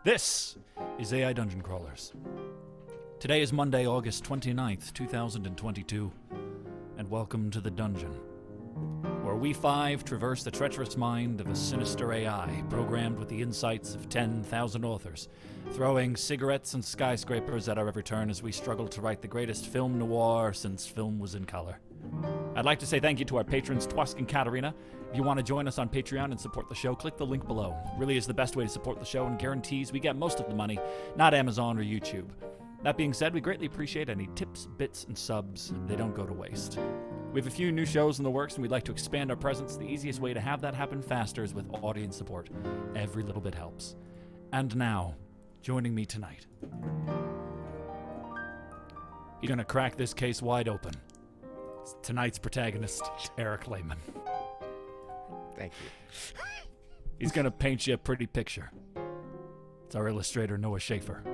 This is AI Dungeon Crawlers. Today is Monday, August 29th, 2022, and welcome to the dungeon, where we five traverse the treacherous mind of a sinister AI programmed with the insights of 10,000 authors, throwing cigarettes and skyscrapers at our every turn as we struggle to write the greatest film noir since film was in color. I'd like to say thank you to our patrons, Twask and Katarina. If you want to join us on Patreon and support the show, click the link below. It really is the best way to support the show and guarantees we get most of the money, not Amazon or YouTube. That being said, we greatly appreciate any tips, bits, and subs. They don't go to waste. We have a few new shows in the works and we'd like to expand our presence. The easiest way to have that happen faster is with audience support. Every little bit helps. And now, joining me tonight, he's gonna crack this case wide open. It's tonight's protagonist, Eric Lehman. Thank you. He's gonna paint you a pretty picture. It's our illustrator, Noah Schaefer.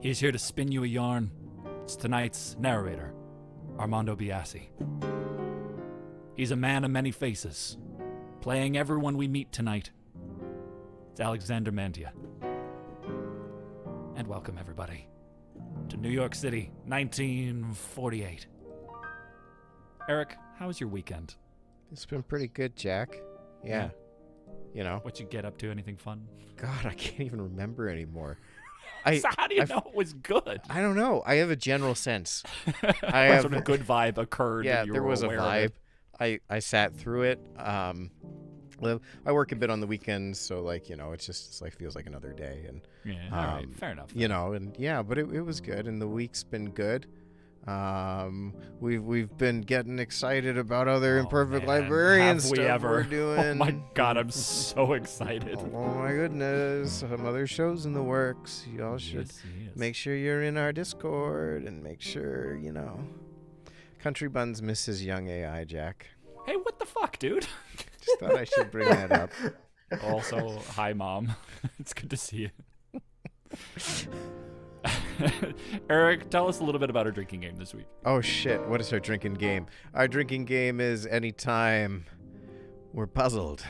He's here to spin you a yarn. It's tonight's narrator, Armando Biasi. He's a man of many faces, playing everyone we meet tonight. It's Alexander Mantia. And welcome, everybody, to New York City, 1948. Eric, how was your weekend? It's been pretty good, Jack. Yeah. You know. What you get up to? Anything fun? God, I can't even remember anymore. So how do you know it was good? I don't know. I have a general sense. Some sort of good vibe occurred. Yeah, and you there were was a aware of vibe. it. I sat through it. Well, I work a bit on the weekends, so it's like feels like another day. And Yeah, all right, fair enough. But it was good, and the week's been good. We've been getting excited about other imperfect librarian stuff we're doing. Oh my God, I'm so excited. Oh my goodness, some other shows in the works. Y'all should make sure you're in our Discord and make sure, Country Buns misses young AI, Jack. Hey, what the fuck, dude? Just thought I should bring that up. Also, hi, Mom. It's good to see you. Eric, tell us a little bit about our drinking game this week. Oh shit, what is our drinking game? Our drinking game is anytime we're puzzled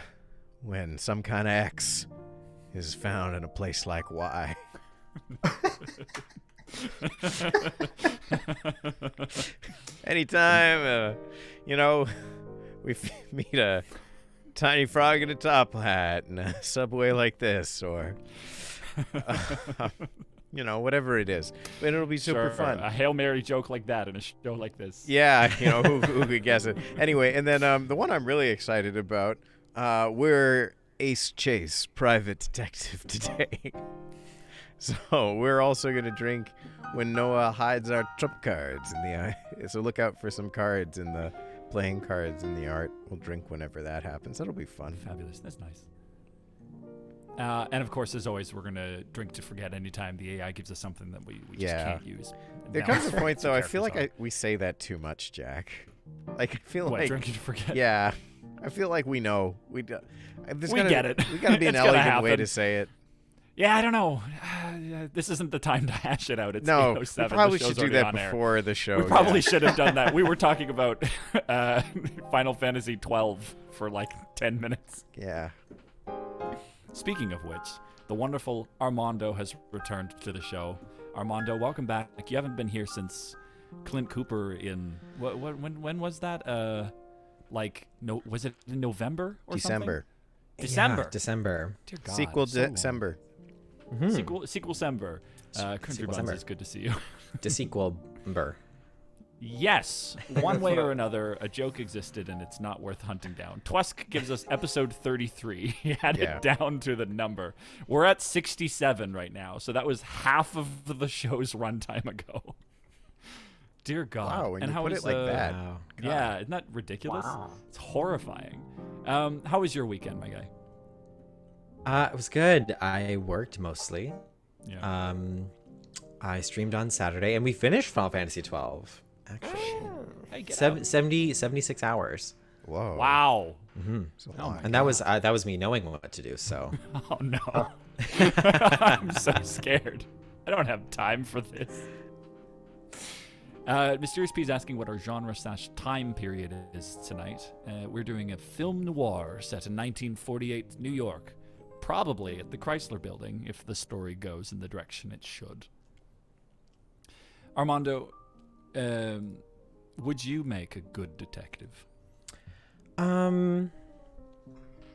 when some kind of X is found in a place like Y. Anytime, we meet a tiny frog in a top hat in a subway like this, or... whatever it is. But it'll be super fun. A Hail Mary joke like that in a show like this. Yeah, who could guess it? Anyway, and then the one I'm really excited about, we're Ace Chase, private detective today. So we're also going to drink when Noah hides our trump cards in the eye. So look out for some cards in the playing cards in the art. We'll drink whenever that happens. That'll be fun. Fabulous. That's nice. And of course, as always, we're going to drink to forget anytime the AI gives us something that we just can't use. There comes a point, though, I feel like we say that too much, Jack. Like, I feel like... drinking to forget? Yeah. I feel like we know. We get it. We got to be an It's gonna elegant happen. way to say it. Yeah, I don't know. This isn't the time to hash it out. It's no, 8:07. we probably The show's should do already that on air. before the show. We probably should have done that. We were talking about Final Fantasy 12 for like 10 minutes. Yeah. Speaking of which, the wonderful Armando has returned to the show. Armando, welcome back. You haven't been here since Clint Cooper in when was that? Was it in November or December. Something? December. Yeah, December. Dear God, Sequel so December. Mm-hmm. Sequel December. Country Buns, it's good to see you. December. Yes, one way or another, a joke existed and it's not worth hunting down. Twask gives us episode 33. He had it down to the number. We're at 67 right now, so that was half of the show's runtime ago. Dear God. Wow, when and you how put is, it like that. Wow. Yeah, isn't that ridiculous? Wow. It's horrifying. How was your weekend, my guy? It was good. I worked mostly. Yeah. I streamed on Saturday, and we finished Final Fantasy 12. Actually, Hey, get 76 hours. Whoa. Wow. Mm-hmm. Oh my And that was me knowing what to do. So. Oh no. I'm so scared. I don't have time for this. Mysterious P is asking what our genre/time period is tonight. We're doing a film noir set in 1948 New York, probably at the Chrysler building if the story goes in the direction it should. Armando, would you make a good detective? No.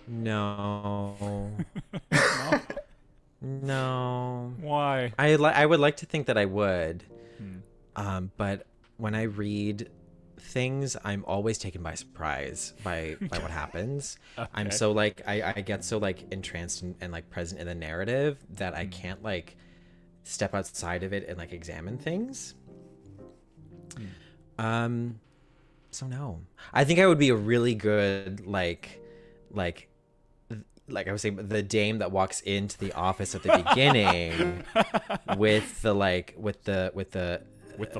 No? No. Why? I would like to think that I would. Hmm. But when I read things, I'm always taken by surprise by what happens. I'm Okay. so like I get so like entranced and like present in the narrative that I can't like step outside of it and like examine things. So no. I think I would be a really good like I would say the dame that walks into the office at the beginning with the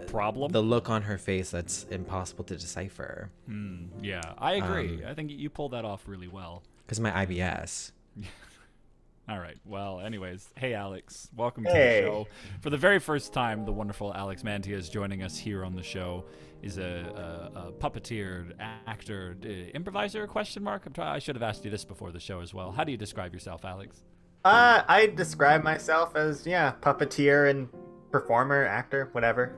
problem? the look on her face that's impossible to decipher Yeah, I agree. I think you pulled that off really well. because of my IBS. All right. Well, anyways, hey, Alex. Welcome to Hey. the show. For the very first time, the wonderful Alex Mantia is joining us here on the show. Is a puppeteer, actor, improviser, question mark? I should have asked you this before the show as well. How do you describe yourself, Alex? I describe myself as puppeteer and performer, actor, whatever.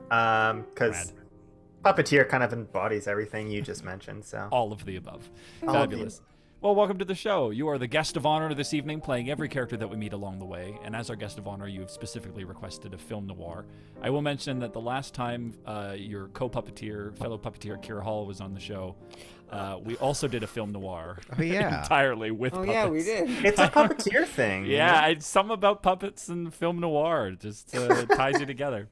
Because puppeteer kind of embodies everything you just mentioned. So All of the above. All of the Fabulous. Well, welcome to the show. You are the guest of honor this evening, playing every character that we meet along the way. And as our guest of honor, you have specifically requested a film noir. I will mention that the last time your co-puppeteer, fellow puppeteer Kira Hall was on the show, we also did a film noir. Oh, yeah. Entirely with puppets. Yeah, we did. it's a puppeteer thing. you know? Yeah, it's some about puppets and film noir. Just ties you together.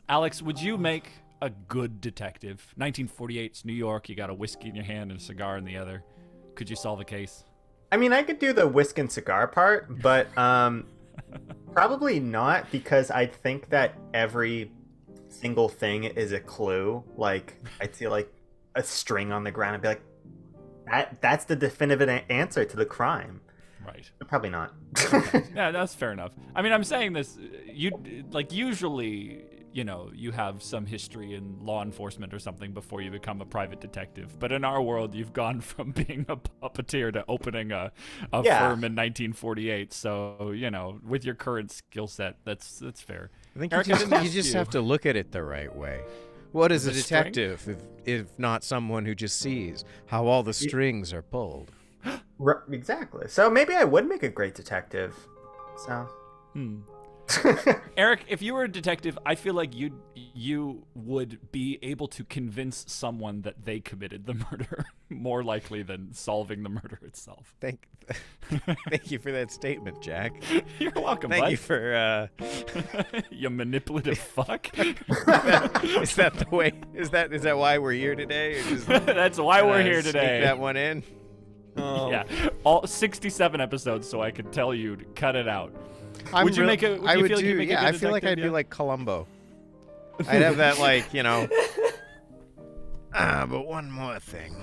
Alex, would you make a good detective? 1948's New York. You got a whiskey in your hand and a cigar in the other. Could you solve a case? I mean, I could do the whisk and cigar part, but probably not, because I think that every single thing is a clue. Like, I'd see like a string on the ground and be like, that's the definitive answer to the crime. Right. But probably not. Yeah, that's fair enough. I mean, I'm saying this, usually, you have some history in law enforcement or something before you become a private detective. But in our world, you've gone from being a puppeteer to opening a firm in 1948. So, with your current skill set, that's fair. I think Eric, I you didn't ask just you. have to look at it the right way. What is a The string? detective if not someone who just sees how all the strings are pulled? Exactly. So maybe I would make a great detective. So. Eric, if you were a detective, I feel like you would be able to convince someone that they committed the murder more likely than solving the murder itself. Thank you for that statement, Jack. You're welcome, Thank bud. you for You manipulative fuck. is that the way? Is that why we're here today? Or just, That's why we're here sneak today. that one in. Yeah, all 67 episodes, so I could tell you to cut it out. I'm Would you real- make a? Would I you would feel like do. you'd make a Yeah, good I feel like detective? I'd be like Columbo. I'd have that but one more thing.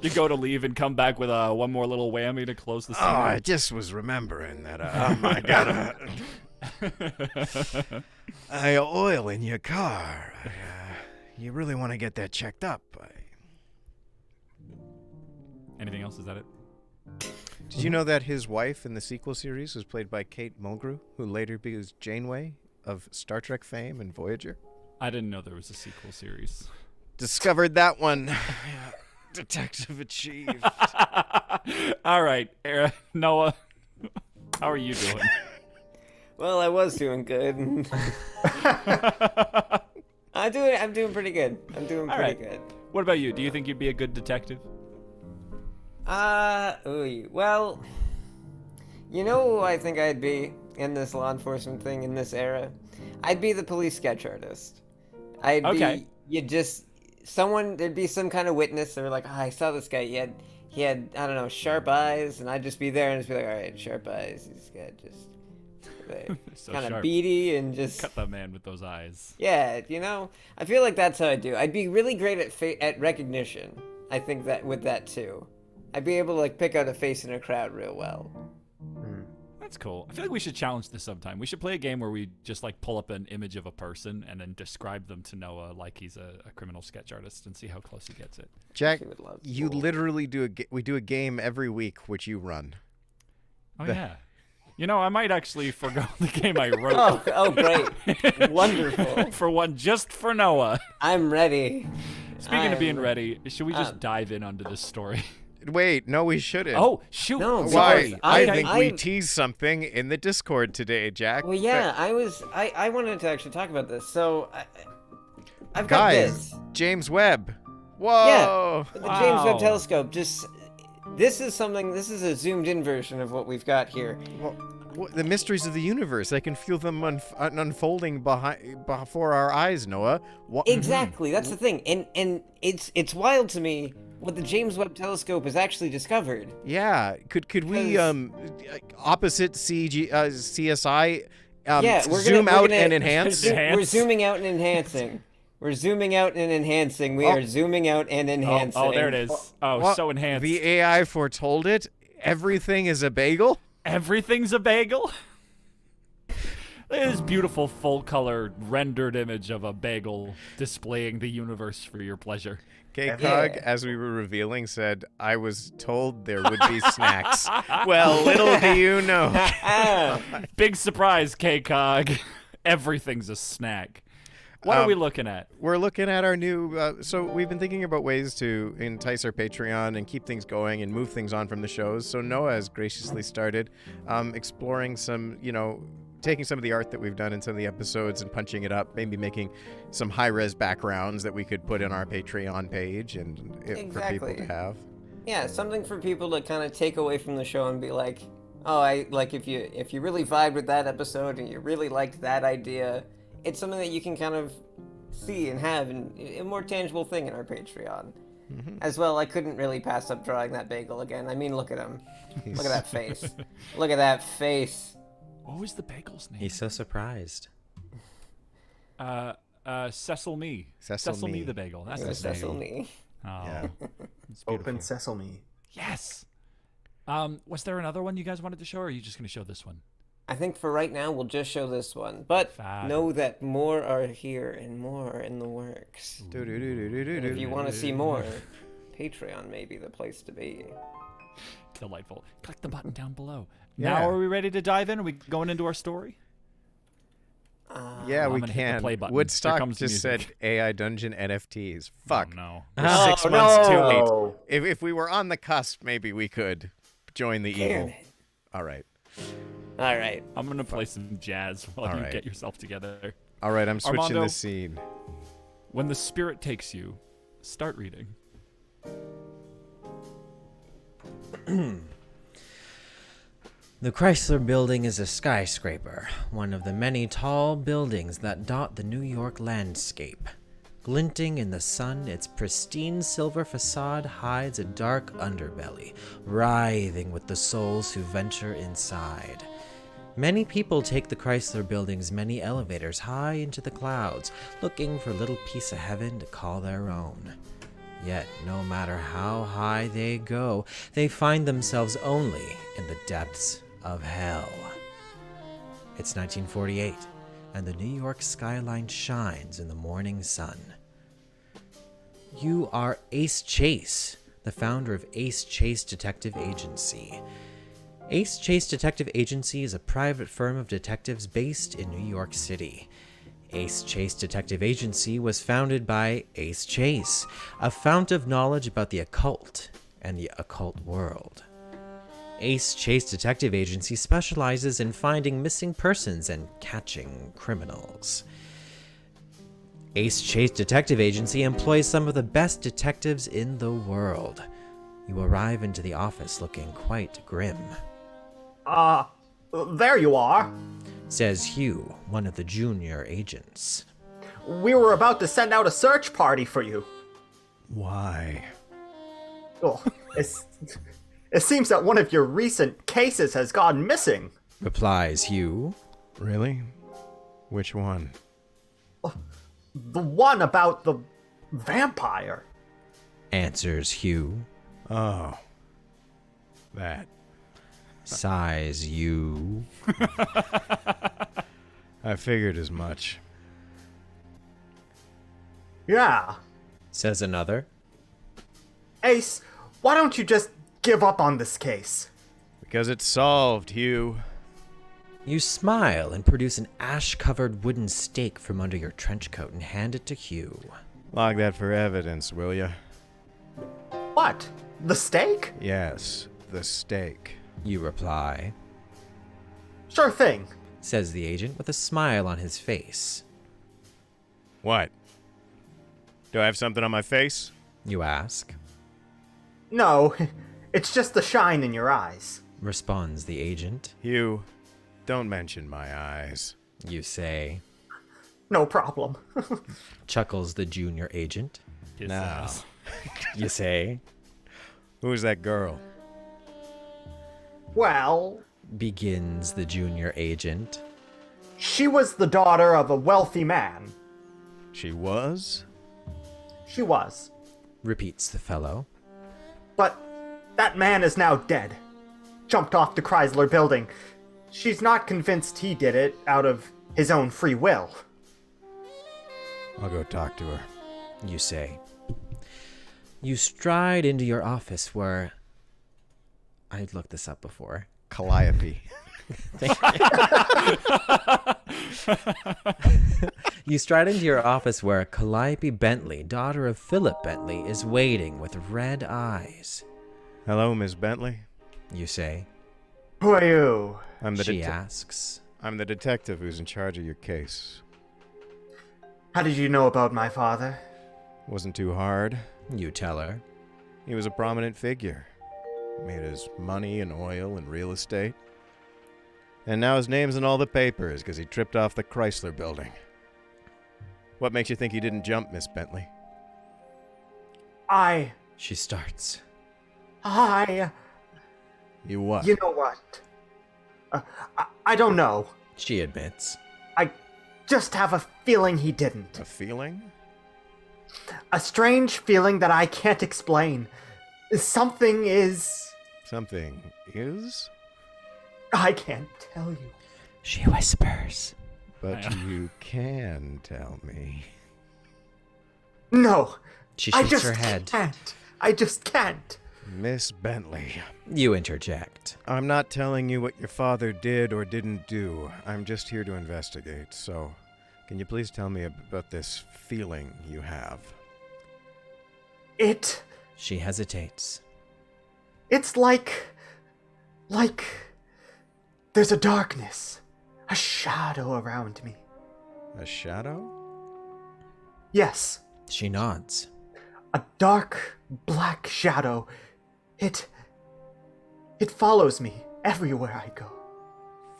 You go to leave and come back with one more little whammy to close the scene. Oh, I just was remembering that I got a oil in your car. You really want to get that checked up. Anything else? Is that it? Did you know that his wife in the sequel series was played by Kate Mulgrew, who later becomes Janeway of Star Trek fame and Voyager? I didn't know there was a sequel series. Discovered that one. Detective achieved. All right, Noah, how are you doing? Well, I was doing good. I'm doing pretty good. I'm doing All pretty right. good. What about you? Do you think you'd be a good detective? Well, you know who I think I'd be in this law enforcement thing in this era? I'd be the police sketch artist. Okay. There'd be some kind of witness. They were like, I saw this guy. He had, I don't know, sharp eyes, and I'd just be there and just be like, all right, sharp eyes. He's got just So kind of sharp. beady and just. Cut the man with those eyes. Yeah, I feel like that's how I do. I'd be really great at recognition. I think that with that too. I'd be able to pick out a face in a crowd real well. That's cool. I feel like we should challenge this sometime. We should play a game where we just like pull up an image of a person and then describe them to Noah like he's a criminal sketch artist and see how close he gets it. Jack, She would love you school. literally we do a game every week which you run. Oh yeah. You know, I might actually forgo the game I wrote Oh, great. Wonderful. for one just for Noah. I'm ready. Speaking of being I'm- ready, should we just dive in onto this story? Wait, no, we shouldn't. Oh, shoot. No, Why? sorry. I I- think we I- teased something in the Discord today, Jack. Well, yeah, I wanted to actually talk about this. So, I've got Guys, this. James Webb. Whoa. The James Wow. Webb Telescope. This is a zoomed in version of what we've got here. The mysteries of the universe. I can feel them unfolding before our eyes, Noah. Exactly, that's the thing. And it's wild to me what the James Webb Telescope has actually discovered. Yeah. Could we Because- opposite CSI Yeah, we're zoom gonna, out we're gonna, and enhance? We're zooming out and enhancing. We're zooming out and enhancing. We are zooming out and enhancing. Oh, there it is. Oh, What? so enhanced. The AI foretold it. Everything is a bagel. Everything's a bagel. This beautiful full-color rendered image of a bagel displaying the universe for your pleasure. KCOG, Yeah. as we were revealing, said, I was told there would be snacks. Well, little do you know. Big surprise, KCOG. Everything's a snack. What are we looking at? We're looking at our new. So we've been thinking about ways to entice our Patreon and keep things going and move things on from the shows. So Noah has graciously started exploring some, taking some of the art that we've done in some of the episodes and punching it up, maybe making some high-res backgrounds that we could put in our Patreon page and for people Exactly. to have. Yeah, something for people to kind of take away from the show and be like, oh, if you really vibed with that episode and you really liked that idea, it's something that you can kind of see and have in a more tangible thing in our Patreon. Mm-hmm. As well, I couldn't really pass up drawing that bagel again. I mean, look at him. Look at that face. Look at that face. What was the bagel's name? He's so surprised. Cecil Me. Cecil Me. the bagel. That's It was his name. Cecil Me. Oh, Yeah. it's beautiful. Open sesame. Yes. Was there another one you guys wanted to show, or are you just going to show this one? I think for right now, we'll just show this one. But know that more are here and more are in the works. And if you want to see more, Patreon may be the place to be. Delightful. Click the button down below. Yeah. Now are we ready to dive in? Are we going into our story? Yeah, I'm we gonna hit the can. play button. Here Woodstock comes the just music. said AI Dungeon NFTs. Fuck. Oh, no. We're 6 months too late. no. If we were on the cusp, maybe we could join the Damn evil. it. All right. All right. I'm going to play some jazz while All you right. get yourself together. All right, I'm switching Armando. the scene. When the spirit takes you, start reading. The Chrysler Building is a skyscraper, one of the many tall buildings that dot the New York landscape. Glinting in the sun, its pristine silver facade hides a dark underbelly, writhing with the souls who venture inside. Many people take the Chrysler Building's many elevators high into the clouds, looking for a little piece of heaven to call their own. Yet, no matter how high they go, they find themselves only in the depths of hell. It's 1948, and the New York skyline shines in the morning sun. You are Ace Chase, the founder of Ace Chase Detective Agency. Ace Chase Detective Agency is a private firm of detectives based in New York City. Ace Chase Detective Agency was founded by Ace Chase, a fount of knowledge about the occult and the occult world. Ace Chase Detective Agency specializes in finding missing persons and catching criminals. Ace Chase Detective Agency employs some of the best detectives in the world. You arrive into the office looking quite grim, There you are. says Hugh, one of the junior agents. We were about to send out a search party for you. Why? Oh, it seems that one of your recent cases has gone missing. Replies Hugh. Really? Which one? The one about the vampire. Answers Hugh. Oh. That. Sighs you. I figured as much. Yeah. Says another. Ace, why don't you just give up on this case? Because it's solved, Hugh. You smile and produce an ash-covered wooden stake from under your trench coat and hand it to Hugh. Log that for evidence, will ya? What? The steak? Yes, the stake. You reply. Sure thing. Says the agent with a smile on his face. What? Do I have something on my face? You ask. No, it's just the shine in your eyes. Responds the agent. Hugh, don't mention my eyes. You say. No problem. Chuckles the junior agent. His No. ass. You say. Who's that girl? Well, Begins the junior agent. she was the daughter of a wealthy man. She was? She was. Repeats the fellow. But that man is now dead. Jumped off the Chrysler building. She's not convinced he did it out of his own free will. I'll go talk to her. You say. You stride into your office where... I'd looked this up before. Calliope. You stride into your office where Calliope Bentley, daughter of Philip Bentley, is waiting with red eyes. Hello, Miss Bentley. You say. Who are you? I'm the She asks. I'm the detective who's in charge of your case. How did you know about my father? Wasn't too hard. You tell her. He was a prominent figure. Made his money in oil and real estate. And now his name's in all the papers because he tripped off the Chrysler building. What makes you think he didn't jump, Miss Bentley? She starts. You what? You know what? I don't know. She admits. I just have a feeling he didn't. A feeling? A strange feeling that I can't explain. Something is... Something is? I can't tell you. She whispers. But you can tell me. No. She I shakes just her head. can't. I just can't. Miss Bentley, You interject. I'm not telling you what your father did or didn't do. I'm just here to investigate. So, can you please tell me about this feeling you have? She hesitates. It's like... There's a darkness. A shadow around me. A shadow? Yes. She nods. A dark, black shadow. It follows me everywhere I go.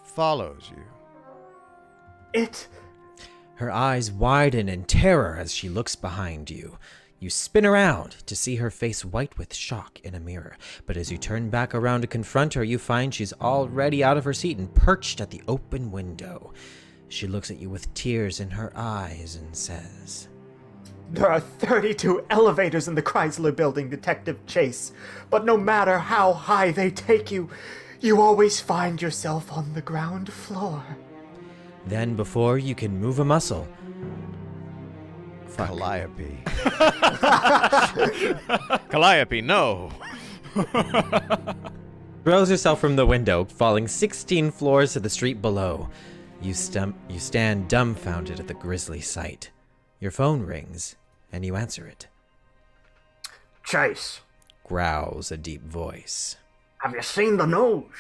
Follows you. Her eyes widen in terror as she looks behind you. You spin around to see her face white with shock in a mirror. But as you turn back around to confront her, you find she's already out of her seat and perched at the open window. She looks at you with tears in her eyes and says... There are 32 elevators in the Chrysler building, Detective Chase. But no matter how high they take you, you always find yourself on the ground floor. Then, before you can move a muscle... Calliope. Calliope, no! throws herself from the window, falling 16 floors to the street below. You stand dumbfounded at the grisly sight. Your phone rings, and you answer it. Chase, Growls a deep voice. have you seen the news?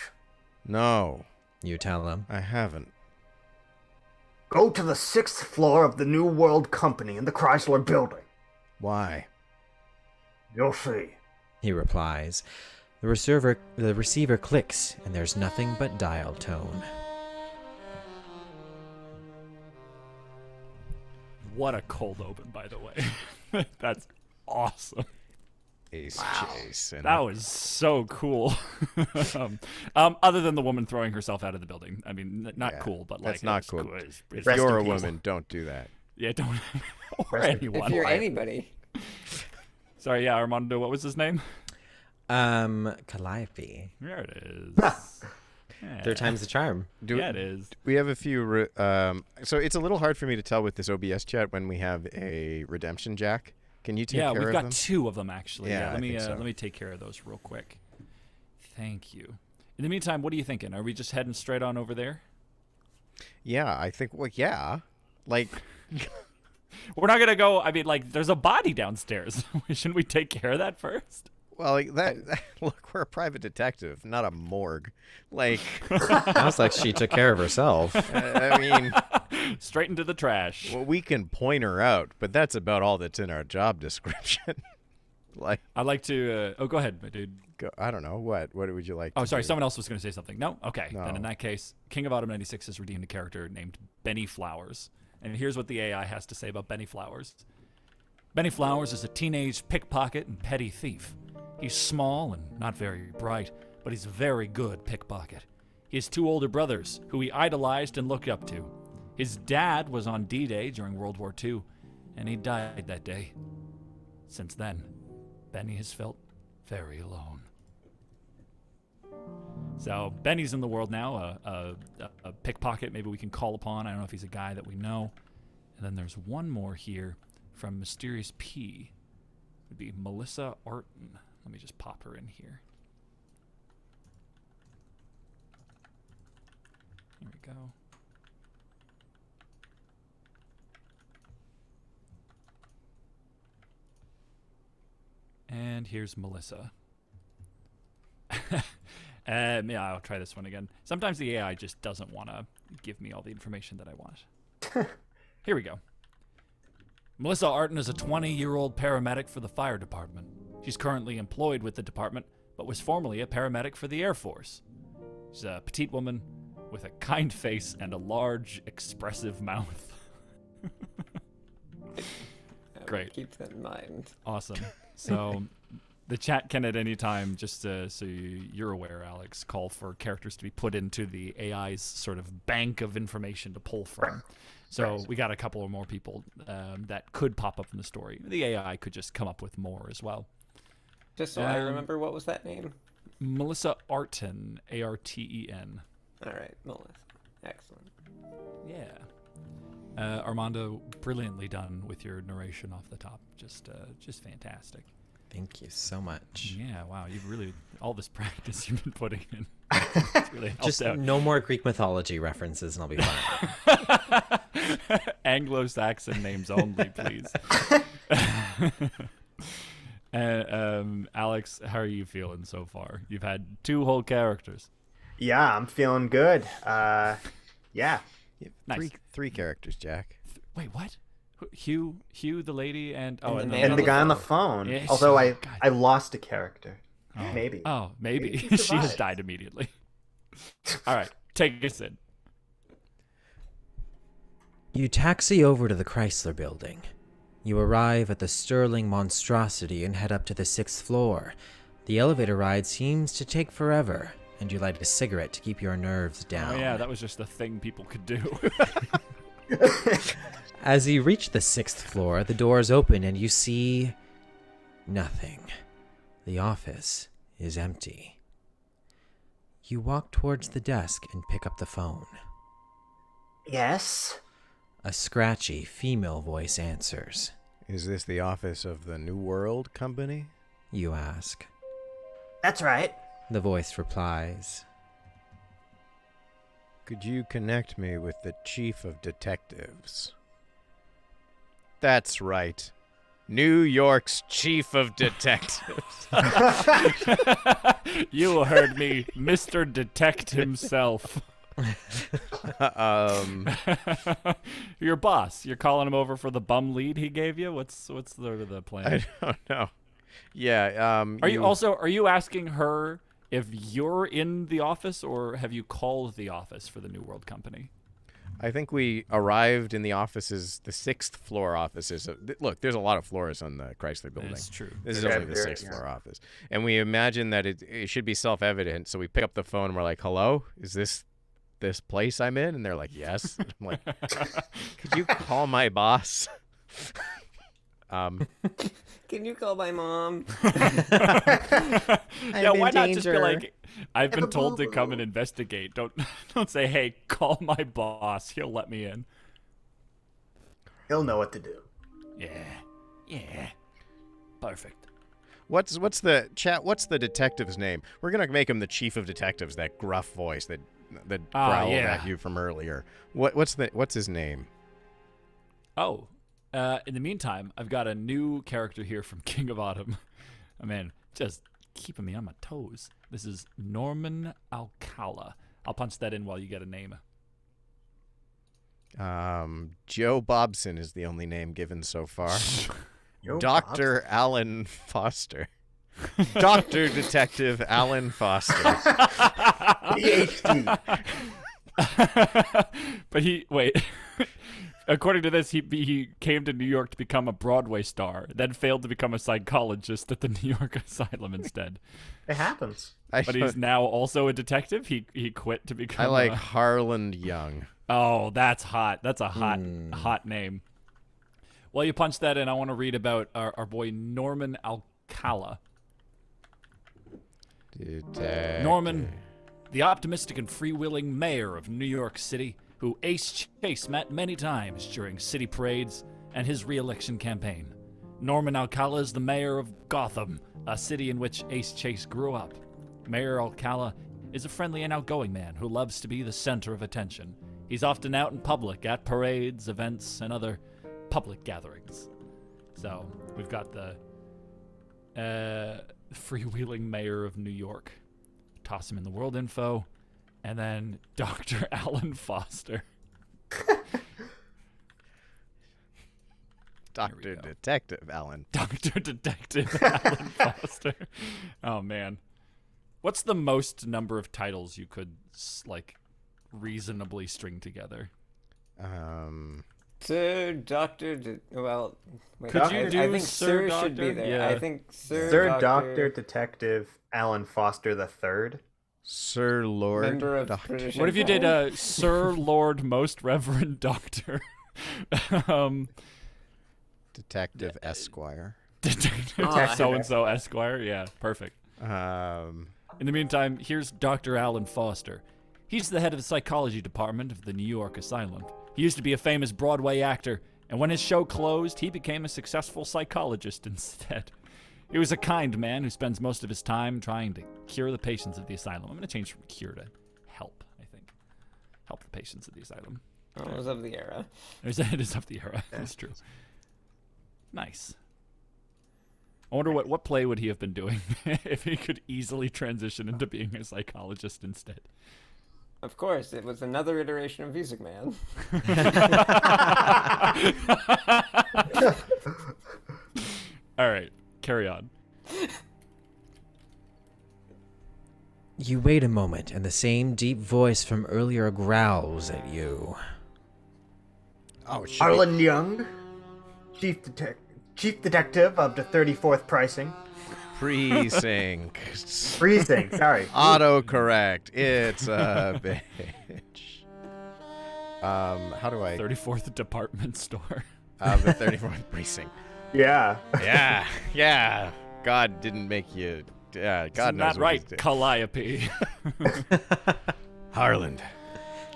No, You tell him. I haven't. Go to the 6th floor of the New World Company in the Chrysler building. Why? You'll see. He replies. The receiver clicks, and there's nothing but dial tone. What a cold open, by the way. That's awesome. Ace Chase. And That was so cool. Other than the woman throwing herself out of the building. I mean, not Yeah, cool, but that's like not it's cool. It's if Rest you're a in peace. woman, don't do that. yeah, don't or Rest in- anyone. If you're anybody. Sorry, yeah, Armando. What was his name? Calliope. There it is. Yeah. Third time's the charm. Yeah, it is. We have a few. So it's a little hard for me to tell with this OBS chat when we have a redemption jack. Can you take care of them? Yeah, we've got 2 of them actually. Yeah, let me I think so. let me take care of those real quick. Thank you. In the meantime, what are you thinking? Are we just heading straight on over there? Yeah, I think. Well, yeah, like. We're not gonna go. I mean, like, there's a body downstairs. Shouldn't we take care of that first? Well, like that. Look, we're a private detective, not a morgue. Like. Sounds like she took care of herself. I mean. Straight into the trash. Well, we can point her out, but that's about all that's in our job description. Like, I'd like to. Oh, go ahead, my dude. I don't know what. What would you like? Oh, to sorry. do? Someone else was going to say something. No. Okay. No. Then in that case, King of Autumn '96 has redeemed a character named Benny Flowers, and here's what the AI has to say about Benny Flowers. Benny Flowers is a teenage pickpocket and petty thief. He's small and not very bright, but he's a very good pickpocket. He has 2 older brothers who he idolized and looked up to. His dad was on D-Day during World War II, and he died that day. Since then, Benny has felt very alone. So Benny's in the world now, a pickpocket maybe we can call upon. I don't know if he's a guy that we know. And then there's one more here from Mysterious P. It would be Melissa Arton. Let me just pop her in here. Here we go. And here's Melissa. Yeah, I'll try this one again. Sometimes the AI just doesn't want to give me all the information that I want. Here we go. Melissa Arton is a 20-year-old paramedic for the fire department. She's currently employed with the department, but was formerly a paramedic for the Air Force. She's a petite woman with a kind face and a large, expressive mouth. Great. Keep that in mind. Awesome. So the chat can at any time, just so you're aware, Alex, call for characters to be put into the AI's sort of bank of information to pull from. So we got a couple of more people that could pop up in the story. The AI could just come up with more as well. Just so I remember, what was that name? Melissa Arten, A-R-T-E-N. All right, Melissa. Excellent. Yeah. Armando, brilliantly done with your narration off the top. Just fantastic. Thank you so much. Yeah, wow. You've really, all this practice you've been putting in. It's really helped Just out. no more Greek mythology references and I'll be fine. Anglo-Saxon names only, please. Alex, how are you feeling so far? You've had 2 whole characters. Yeah, I'm feeling good. Yeah. Nice. Three characters, Jack. Wait, what? Hugh, the lady, and And the and man And on the the guy on the phone. phone. Yeah, Although God. I lost a character. Oh. Maybe. Oh, maybe. Maybe he She has survived. died immediately. All right, take us in. You taxi over to the Chrysler building. You arrive at the Sterling monstrosity and head up to the 6th floor. The elevator ride seems to take forever, and you light a cigarette to keep your nerves down. Oh yeah, that was just a thing people could do. As you reach the 6th floor, the doors open and you see nothing. The office is empty. You walk towards the desk and pick up the phone. Yes. A scratchy female voice answers. Is this the office of the New World Company? You ask. That's right. The voice replies. Could you connect me with the chief of detectives? That's right. New York's chief of detectives. You heard me, Mr. Detect himself. Your boss. You're calling him over for the bum lead he gave you? What's the plan? I don't know. Yeah. Are you asking her if you're in the office, or have you called the office for the New World Company? I think we arrived in the offices, the 6th floor offices. Look, there's a lot of floors on the Chrysler building. That's true. This is Yeah, only the very- 6th floor office. And we imagine that it should be self-evident. So we pick up the phone and we're like, hello, is this place I'm in? And they're like, yes. I'm like, could you call my boss? Can you call my mom? Yeah, why not just be danger. like, I've been a told to come boo-boo. and investigate. Don't say, hey, call my boss. He'll let me in. He'll know what to do. Yeah. Perfect. What's the detective's name? We're gonna make him the chief of detectives. That gruff voice that growled yeah. at you from earlier. What's his name? Oh, in the meantime, I've got a new character here from King of Autumn. Oh, man, just keeping me on my toes. This is Norman Alcala. I'll punch that in while you get a name. Joe Bobson is the only name given so far. Yo, Dr. Alan Foster. Dr. Detective Alan Foster. PhD. But wait. According to this, he came to New York to become a Broadway star, then failed to become a psychologist at the New York Asylum instead. It happens. But he's now also a detective. He quit to become. I like Harland Young. Oh, that's hot. That's a hot name. While you punch that in, I want to read about our boy Norman Alcala. Detective. Norman, the optimistic and freewheeling mayor of New York City, who Ace Chase met many times during city parades and his re-election campaign. Norman Alcala is the mayor of Gotham, a city in which Ace Chase grew up. Mayor Alcala is a friendly and outgoing man who loves to be the center of attention. He's often out in public at parades, events, and other public gatherings. So we've got the freewheeling mayor of New York. Toss him in the world info. And then Dr. Alan Foster. Dr. Detective Alan. Dr. Detective Alan Foster. Oh, man. What's the most number of titles you could, reasonably string together? Sir Doctor. Well, wait, Could you I do think Sir should be Doctor? there. Yeah. I think Sir Dr. Detective Alan Foster III. Sir Lord. Member of Doctor. British What if you Empire. did Sir Lord Most Reverend Doctor? Detective Esquire. Detective Oh, so-and-so Esquire? Yeah, perfect. Um, In the meantime, here's Dr. Alan Foster. He's the head of the psychology department of the New York Asylum. He used to be a famous Broadway actor, and when his show closed, he became a successful psychologist instead. He was a kind man who spends most of his time trying to cure the patients of the asylum. I'm going to change from cure to help, I think. Help the patients of the asylum. Oh, it was of the era. It is of the era. That's true. Nice. I wonder what play would he have been doing if he could easily transition into being a psychologist instead. Of course, it was another iteration of Music Man. All right, carry on. You wait a moment, and the same deep voice from earlier growls at you. oh, shit. Harlan Young, Chief Detective of the 34th Pricing. Precinct. Freezing, sorry. Autocorrect. It's a bitch. How do I? 34th department store. The 34th precinct. Yeah. Yeah. God didn't make you. Yeah, God Isn't knows that what right, he's doing. Calliope? Harland.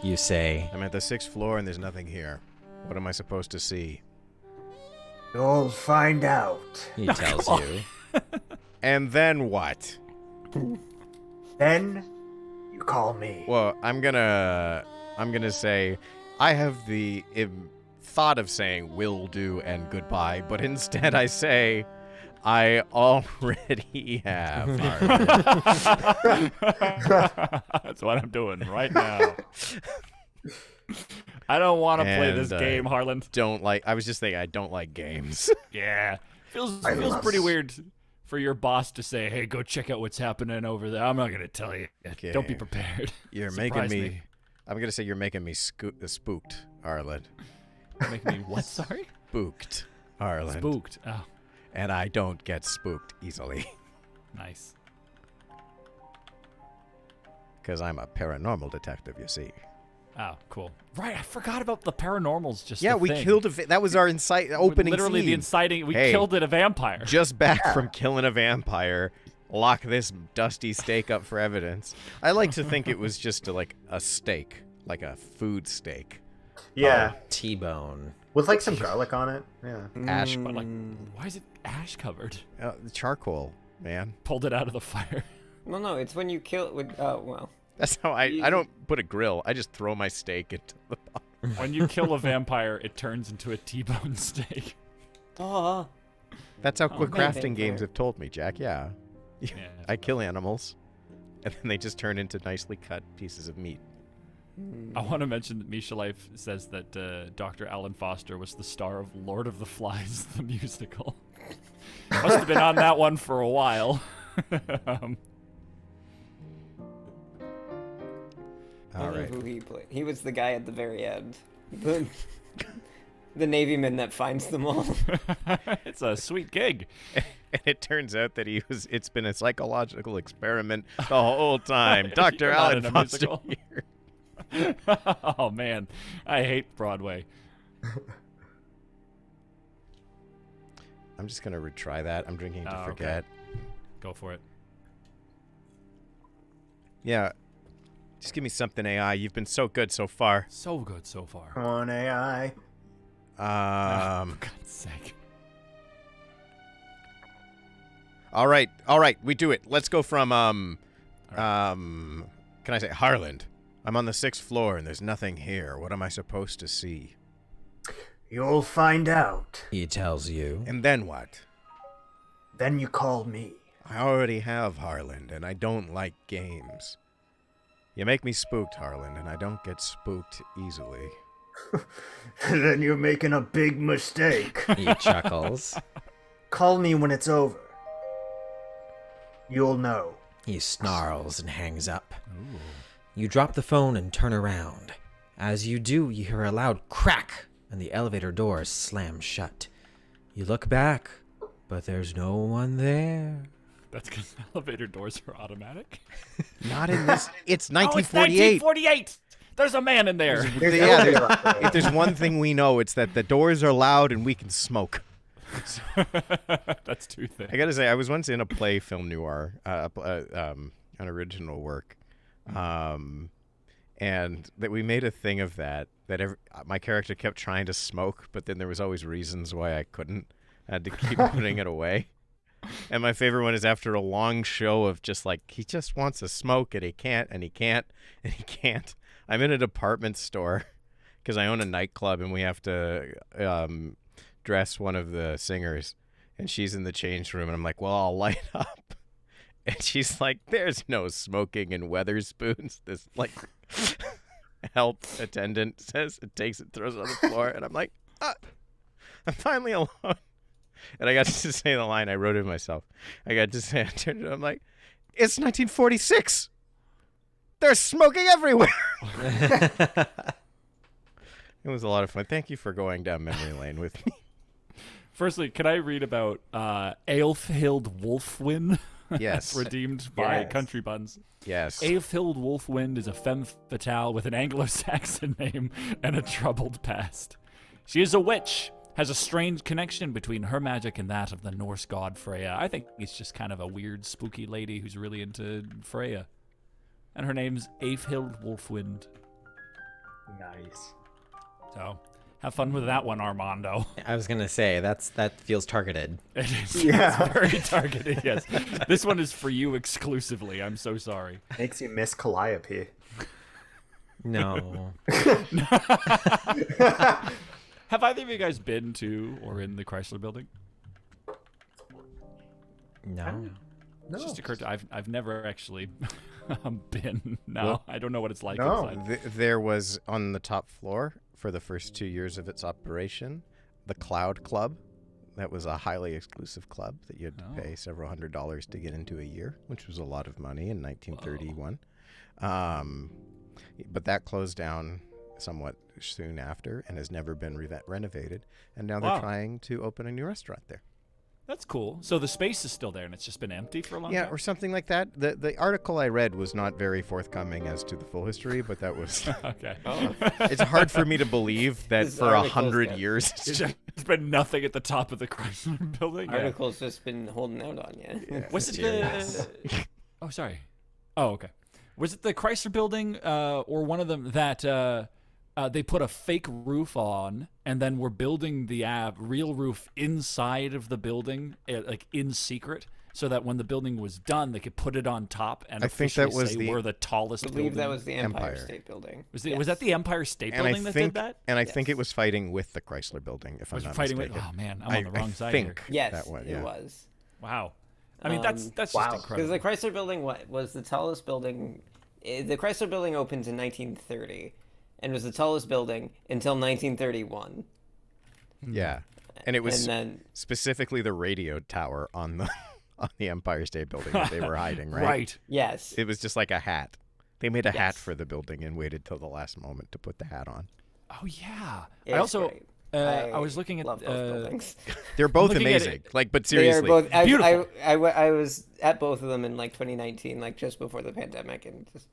You say, I'm at the 6th floor and there's nothing here. What am I supposed to see? You'll find out. he tells you. And then what? Then you call me. Well, I'm gonna say I have the thought of saying will do and goodbye, but instead I say I already have. Harland. That's what I'm doing right now. I don't want to play this And, game, Harlan. I was just thinking I don't like games. Yeah. Feels love pretty s- weird for your boss to say, hey, go check out what's happening over there. I'm not going to tell you. Okay. Don't be prepared. You're Surprise making me. I'm gonna say you're making me spooked, Harland. Make me what, sorry? Spooked, Harland. Spooked. Oh, And I don't get spooked easily. nice. Because I'm a paranormal detective, you see. Oh, cool. Right, I forgot about the paranormal's just Yeah, a we thing. killed that was our opening Literally scene. the inciting. We Hey, killed a vampire. Just back from killing a vampire. Lock this dusty steak up for evidence. I like to think it was just a steak, like a food steak. Yeah, T-bone. with like some garlic on it. Yeah. Ash, But like, why is it ash covered? the charcoal, man. Pulled it out of the fire. Well, no, it's when you kill it with. Oh, well. That's how I don't put a grill. I just throw my steak into the pot. When you kill a vampire, it turns into a T-bone steak. Oh. That's how quick amazing. crafting games have told me, Jack. Yeah. Yeah, I kill animals, and then they just turn into nicely cut pieces of meat. I want to mention that Misha Life says that Dr. Alan Foster was the star of Lord of the Flies, the musical. Must have been on that one for a while. All I know right. who he played. He was the guy at the very end. The Navyman that finds them all. It's a sweet gig. And it turns out that it's been a psychological experiment the whole time. Dr. You're not Alan in a Foster musical. here. Oh man, I hate Broadway. I'm just going to retry that. I'm drinking to Oh, okay. forget. Go for it. Yeah. Just give me something, AI. You've been so good so far. So good so far. Come on, AI. For God's sake. All right, we do it. Let's go from can I say Harland? I'm on the 6th floor and there's nothing here. What am I supposed to see? You'll find out. He tells you. And then what? Then you call me. I already have Harland, and I don't like games. You make me spooked, Harland, and I don't get spooked easily. Then you're making a big mistake. He chuckles. Call me when it's over. You'll know. He snarls and hangs up. You drop the phone and turn around. As you do, you hear a loud crack, and the elevator doors slam shut. You look back, but there's no one there. That's because elevator doors are automatic. Not in this. It's Oh, it's 1948. 1948. There's a man in there. There's Yeah, elevator operator. If there's one thing we know, it's that the doors are loud and we can smoke. That's two things. I gotta say, I was once in a play film noir, an original work, and that we made a thing of that. My character kept trying to smoke, but then there was always reasons why I couldn't. I had to keep putting it away. And my favorite one is after a long show of just like he just wants to smoke and he can't and he can't and he can't. I'm in a department store because I own a nightclub and we have to dress one of the singers, and she's in the change room and I'm like, well, I'll light up, and she's like, there's no smoking in Weatherspoons. This like help attendant says, and takes it, throws it on the floor, and I'm like, I'm finally alone. And I got to say the line. I wrote it myself. I got to say, I turned it. I'm like, it's 1946. There's smoking everywhere. It was a lot of fun. Thank you for going down memory lane with me. Firstly, can I read about Aelfhild Wolfwind? Yes. Redeemed by Yes. Country Buns. Yes. Aelfhild Wolfwind is a femme fatale with an Anglo-Saxon name and a troubled past. She is a witch, has a strange connection between her magic and that of the Norse god Freya. I think it's just kind of a weird, spooky lady who's really into Freya. And her name's Aelfhild Wolfwind. Nice. So, have fun with that one, Armando. I was gonna say that feels targeted. It is. Yeah. It's very targeted, yes. This one is for you exclusively. I'm so sorry. Makes you miss Calliope. No. Have either of you guys been to or in the Chrysler building? No. No. It just occurred to I've never actually been. No, Well, I don't know what it's like no. inside. There was on the top floor for the first 2 years of its operation, the Cloud Club. That was a highly exclusive club that you had to pay several $100s to get into a year, which was a lot of money in 1931. But that closed down somewhat soon after and has never been renovated. And now they're Wow. trying to open a new restaurant there. That's cool. So the space is still there, and it's just been empty for a long Yeah, time? or something like that. The article I read was not very forthcoming as to the full history, but that was. Okay. It's hard for me to believe that This for article's 100 got- years. It's just, There's been nothing at the top of the Chrysler building. Yeah. Article's just been holding out on you. Was it Serious. the... Oh, sorry. Oh, okay. Was it the Chrysler building or one of them that they put a fake roof on and then were building the real roof inside of the building, like in secret, so that when the building was done, they could put it on top and I think that officially was say the- we're the tallest I believe building. that was the Empire Empire. State Building. Was that the Empire State and I Building that think, did that? and I think Yes. it was fighting with the Chrysler building, if I'm Was it not fighting mistaken. with? Oh man, I'm on the wrong I side think here. Yes, that one, yeah. it was. Wow. I mean, that's just wow. incredible. Because the Chrysler Building was the tallest building. The Chrysler Building opened in 1930, and was the tallest building until 1931. Yeah, and it was And then specifically the radio tower on the on the Empire State Building that they were hiding, right? Right. yes, It was just like a hat. They made a hat Yes. for the building and waited till the last moment to put the hat on. Oh yeah. It's I also great. I was looking at love those buildings. They're both looking at amazing. it. Like, but They are seriously, both. Beautiful. I was at both of them in like 2019, like just before the pandemic, and just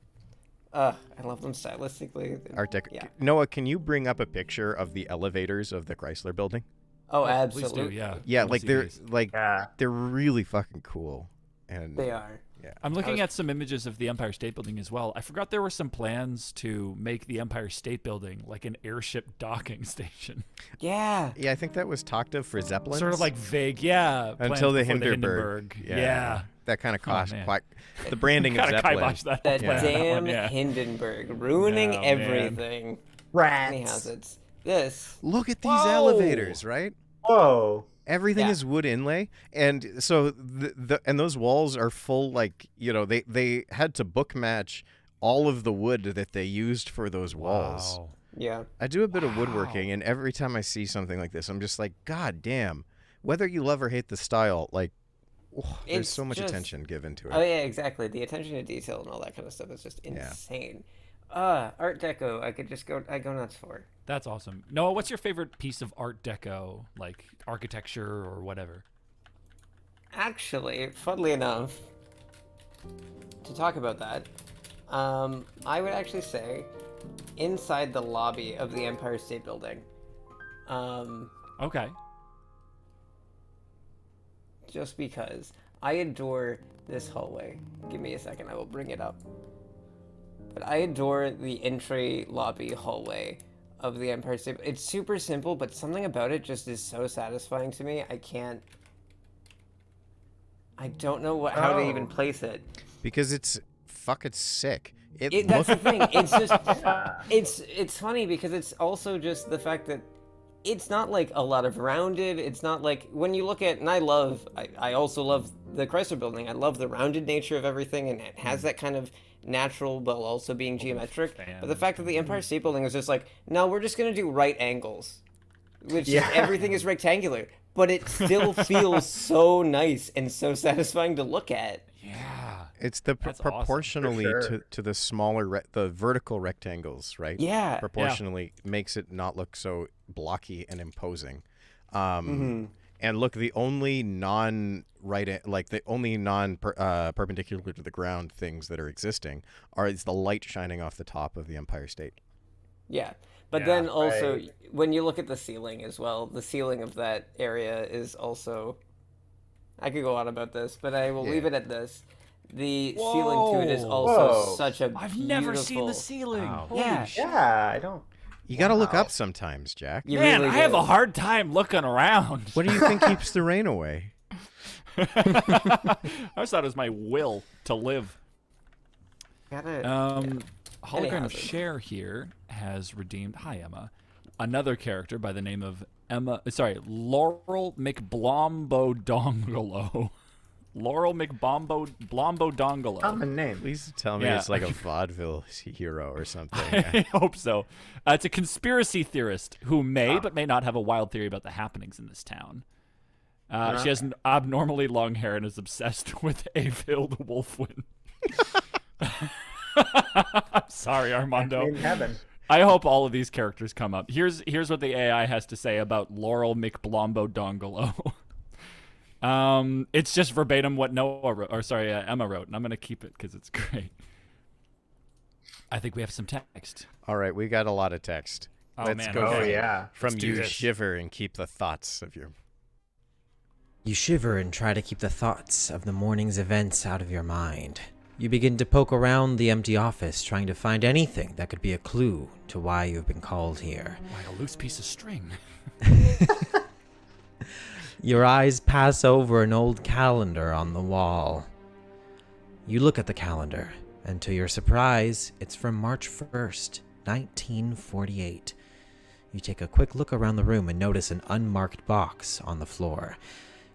I love them stylistically. Art Deco. Yeah. Noah, can you bring up a picture of the elevators of the Chrysler building? Oh, Please absolutely. do, yeah. Yeah, I wanna like see they're these. Yeah. they're really fucking cool. And They are. I'm looking at some images of the Empire State Building as well. I forgot there were some plans to make the Empire State Building like an airship docking station. Yeah. Yeah, I think that was talked of for Zeppelin. Sort of like vague, yeah. plans until the before Hindenburg. Yeah. That kind of cost man. quite the branding of Kind of Zeppelin. kiboshed that That plan, damn one, yeah. Hindenburg ruining Oh, man. everything. Many Rats. houses. This. Look at these Whoa. elevators, right? Whoa. Everything Yeah. is wood inlay, and so and those walls are full. Like, you know, they had to book match all of the wood that they used for those walls. Wow. Yeah. I do a bit of woodworking, and every time I see something like this, I'm just like, God damn! Whether you love or hate the style, like, there's It's so much just- attention given to it. Oh yeah, exactly. The attention to detail and all that kind of stuff is just insane. Art Deco. I go nuts for. That's awesome. Noah, what's your favorite piece of Art Deco, like architecture or whatever? Actually, funnily enough, to talk about that, I would actually say inside the lobby of the Empire State Building. Okay. Just because I adore this hallway. Give me a second, I will bring it up. But I adore the entry lobby hallway of the Empire State. It's super simple, but something about it just is so satisfying to me. I don't know how to even place it. Because it's fucking sick. That's the thing. It's just it's funny because it's also just the fact that it's not like a lot of rounded. It's not like when you look at, and I also love the Chrysler building. I love the rounded nature of everything, and it has that kind of natural while also being geometric. But the fact that the Empire State Building is just like, no, we're just gonna do right angles, which is, everything is rectangular, but it still feels so nice and so satisfying to look at. Yeah. It's the That's awesome. proportionally For sure. to the smaller the vertical rectangles, right? Yeah. Proportionally makes it not look so blocky and imposing. Mm-hmm. And look, the only perpendicular to the ground things that are existing is the light shining off the top of the Empire State. Yeah. But Yeah, then also, right. when you look at the ceiling as well, the ceiling of that area is also... I could go on about this, but I will leave it at this. The ceiling to it is Whoa. also Whoa. such a I've never seen the beautiful- ceiling. Wow. Holy Yeah. shit. Yeah, I don't. You got to look Wow. up sometimes, Jack. You Man, really I have do. a hard time looking around. What do you think keeps the rain away? I always thought it was my will to live. Gotta- Hologram houses. Share here has redeemed. Hi, Emma. Another character by the name of Laurel McBlombo Dongolo. Laurel McBlombo Dongolo. Common name. Please tell me Yeah. it's like a vaudeville hero or something. I hope so. It's a conspiracy theorist who may but may not have a wild theory about the happenings in this town. She has an abnormally long hair and is obsessed with a-filled Wolfwin. I'm sorry, Armando. In heaven. I hope all of these characters come up. Here's what the AI has to say about Laurel McBlombo Dongolo. It's just verbatim what Noah wrote, or sorry, Emma wrote, and I'm gonna keep it because it's great. I think we have some text. All right, we got a lot of text. Oh, Let's man, go okay. Oh from- yeah. from Let's do you this. shiver and keep the thoughts of your. You shiver and try to keep the thoughts of the morning's events out of your mind. You begin to poke around the empty office, trying to find anything that could be a clue to why you've been called here. Like a loose piece of string. Your eyes pass over an old calendar on the wall. You look at the calendar, and to your surprise, it's from March 1st, 1948. You take a quick look around the room and notice an unmarked box on the floor.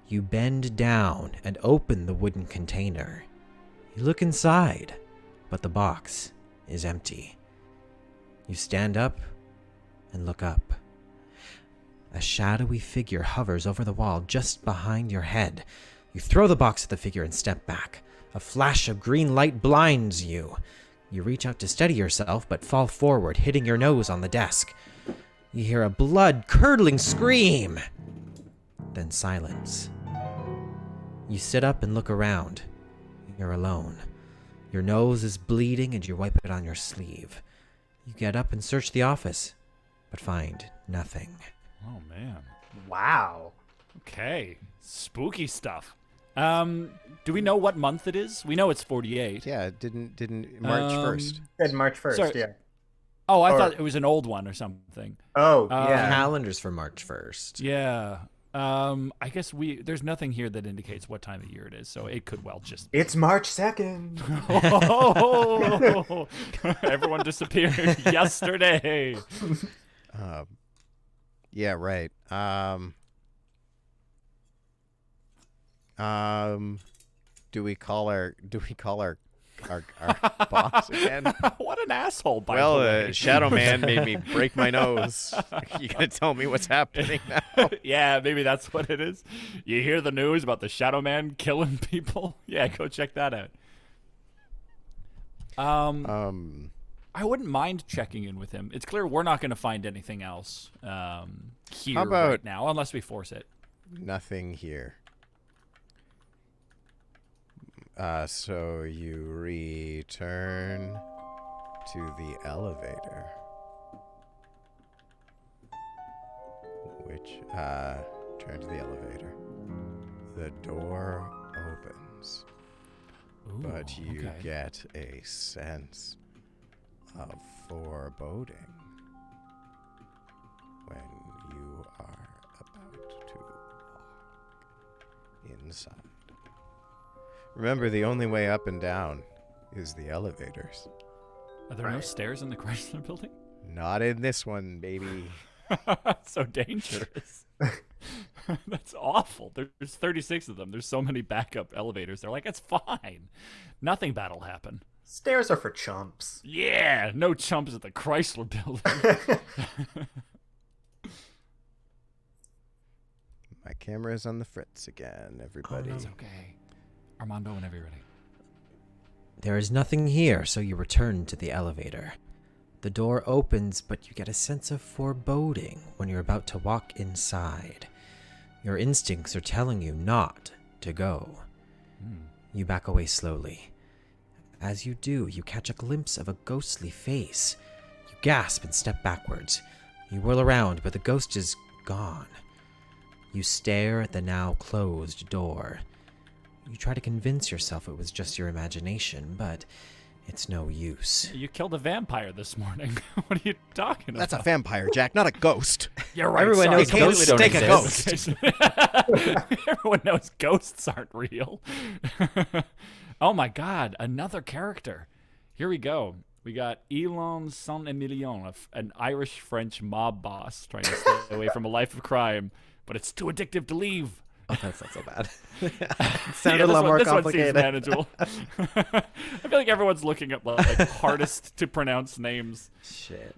You bend down and open the wooden container. You look inside, but the box is empty. You stand up and look up. A shadowy figure hovers over the wall just behind your head. You throw the box at the figure and step back. A flash of green light blinds you. You reach out to steady yourself, but fall forward, hitting your nose on the desk. You hear a blood-curdling scream. Then silence. You sit up and look around. You're alone. Your nose is bleeding and you wipe it on your sleeve. You get up and search the office, but find nothing. Oh man. Wow. Okay. Spooky stuff. Do we know what month it is? We know it's 48. Yeah, didn't March 1st. Said March 1st. Sorry. Yeah. Oh, I Or- thought it was an old one or something. Oh Um, yeah. Calendar's for March 1st. Yeah. I guess there's nothing here that indicates what time of year it is, so it could well just It's March 2nd. Oh, everyone disappeared yesterday. Yeah, right. Do we call our boss again? What an asshole, by Well, the way. Shadow Man made me break my nose. You gonna tell me what's happening now? Yeah, maybe that's what it is. You hear the news about the Shadow Man killing people? Yeah, go check that out. I wouldn't mind checking in with him. It's clear we're not going to find anything else here How about- right now, unless we force it. Nothing here. So you return to the elevator. Which, turn to the elevator. The door opens, Ooh, but you okay. get a sense of foreboding when you are about to walk inside. Remember, the only way up and down is the elevators. Are there no Right. stairs in the Chrysler building? Not in this one, baby. So dangerous. That's awful. There's 36 of them. There's so many backup elevators. They're like, it's fine. Nothing bad will happen. Stairs are for chumps. Yeah, no chumps at the Chrysler building. My camera is on the fritz again, everybody. It's okay. Armando, whenever you're ready. There is nothing here, so you return to the elevator. The door opens, but you get a sense of foreboding when you're about to walk inside. Your instincts are telling you not to go. You back away slowly. As you do, you catch a glimpse of a ghostly face. You gasp and step backwards. You whirl around, but the ghost is gone. You stare at the now closed door. You try to convince yourself it was just your imagination, but it's no use. You killed a vampire this morning. What are you talking about? That's a vampire, Jack, not a ghost. You're right. Everyone sorry, knows can't ghosts don't mistake a exist. Everyone knows ghosts aren't real. Oh my God, another character. Here we go. We got Elon Saint-Emilion, an Irish-French mob boss trying to stay away from a life of crime, but it's too addictive to leave. Oh, that's not so bad. It Yeah, sounded a this lot more this one seems complicated. manageable. I feel like everyone's looking up like hardest to pronounce names. Shit.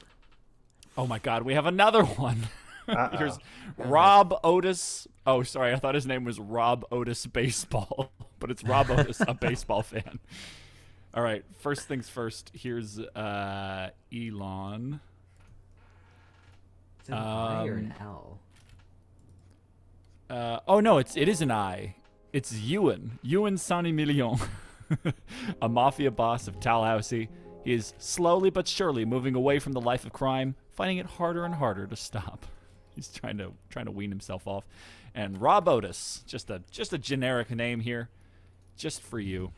Oh my God, we have another one. Uh-oh. Here's Rob Otis. Oh, sorry, I thought his name was Rob Otis Baseball, but it's Rob Otis, a baseball fan. All right, first things first. Here's Elon. It's an I or an L? Oh no, it is an I. It's Ewan Sonny Million, a mafia boss of Tallahassee. He is slowly but surely moving away from the life of crime, finding it harder and harder to stop. He's trying to wean himself off. And Rob Otis, just a generic name here, just for you.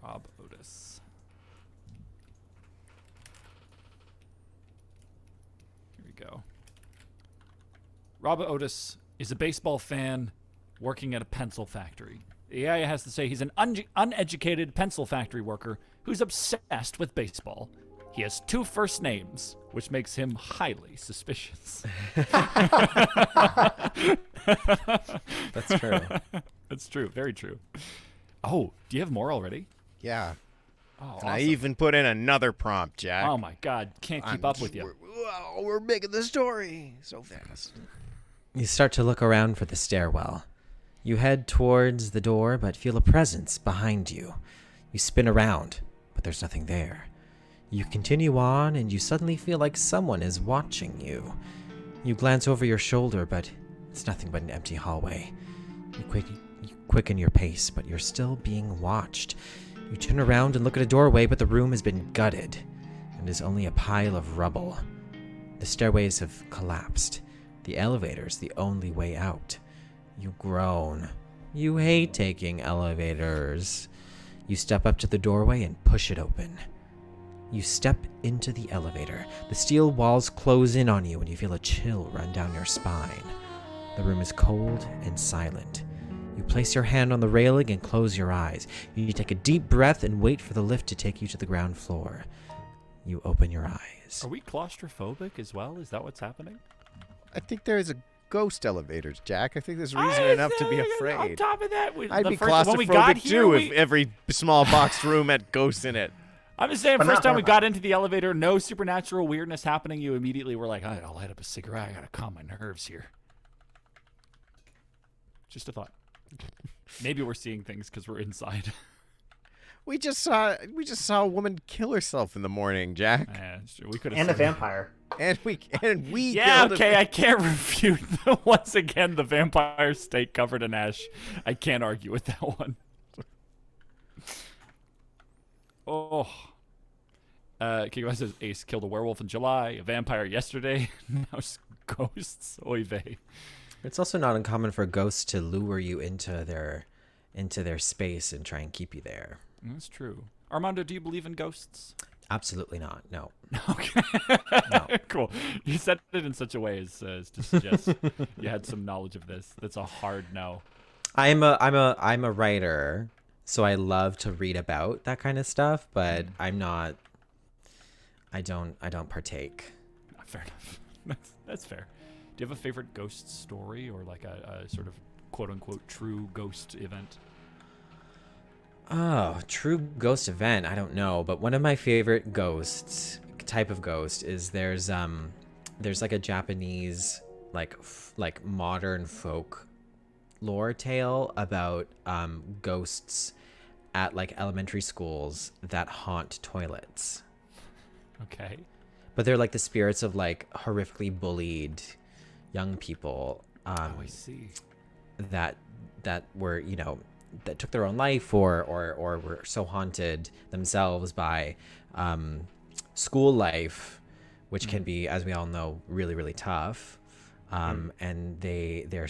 Rob Otis. Here we go. Rob Otis is a baseball fan working at a pencil factory. The AI has to say he's an uneducated pencil factory worker who's obsessed with baseball. He has 2 first names, which makes him highly suspicious. That's true. That's true. Very true. Oh, do you have more already? Yeah. Oh, And I awesome. even put in another prompt, Jack. Oh my God, can't keep up with you. We're making the story so fast. You start to look around for the stairwell. You head towards the door, but feel a presence behind you. You spin around, but there's nothing there. You continue on, and you suddenly feel like someone is watching you. You glance over your shoulder, but it's nothing but an empty hallway. You quicken your pace, but you're still being watched. You turn around and look at a doorway, but the room has been gutted and is only a pile of rubble. The stairways have collapsed. The elevator's the only way out. You groan. You hate taking elevators. You step up to the doorway and push it open. You step into the elevator. The steel walls close in on you and you feel a chill run down your spine. The room is cold and silent. You place your hand on the railing and close your eyes. You take a deep breath and wait for the lift to take you to the ground floor. You open your eyes. Are we claustrophobic as well? Is that what's happening? I think there's a ghost elevators, Jack. I think there's reason enough to be On afraid. top of that, I'd be when we got claustrophobic here, too if every small box room had ghosts in it. I'm just saying, But first not time we horrifying. got into the elevator, no supernatural weirdness happening. You immediately were like, I'll light up a cigarette. I gotta calm my nerves here. Just a thought. Maybe we're seeing things because we're inside. We just saw a woman kill herself in the morning, Jack. Yeah, it's true. We could have And a seen vampire. And we Yeah, killed okay, a I can't refute once again the vampire steak covered in ash. I can't argue with that one. Oh. Kikiwa says Ace killed a werewolf in July, a vampire yesterday, now ghosts. Oy vey. It's also not uncommon for ghosts to lure you into their space and try and keep you there. That's true. Armando, do you believe in ghosts? Absolutely not. No. Okay. No. Cool. You said it in such a way as to suggest you had some knowledge of this. That's a hard no. I'm a writer, so I love to read about that kind of stuff, but I don't partake. Fair enough. That's fair. Do you have a favorite ghost story or like a sort of quote unquote true ghost event? Oh, true ghost event. I don't know, but one of my favorite type of ghost is there's like a Japanese like modern folk lore tale about ghosts at like elementary schools that haunt toilets. Okay. But they're like the spirits of like horrifically bullied young people I see. that were, that took their own life or were so haunted themselves by school life, which can be, as we all know, really, really tough. And they're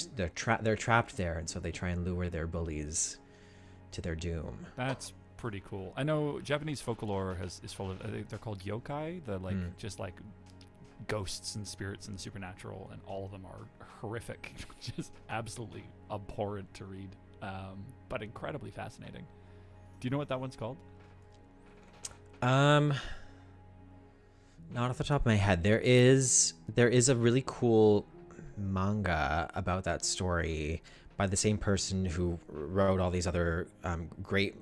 trapped there, and so they try and lure their bullies to their doom. That's pretty cool. I know Japanese folklore is full of, I think they're called yokai, just like ghosts and spirits and supernatural, and all of them are horrific, just absolutely abhorrent to read, but incredibly fascinating. Do you know what that one's called? Not off the top of my head. There is a really cool manga about that story by the same person who wrote all these other great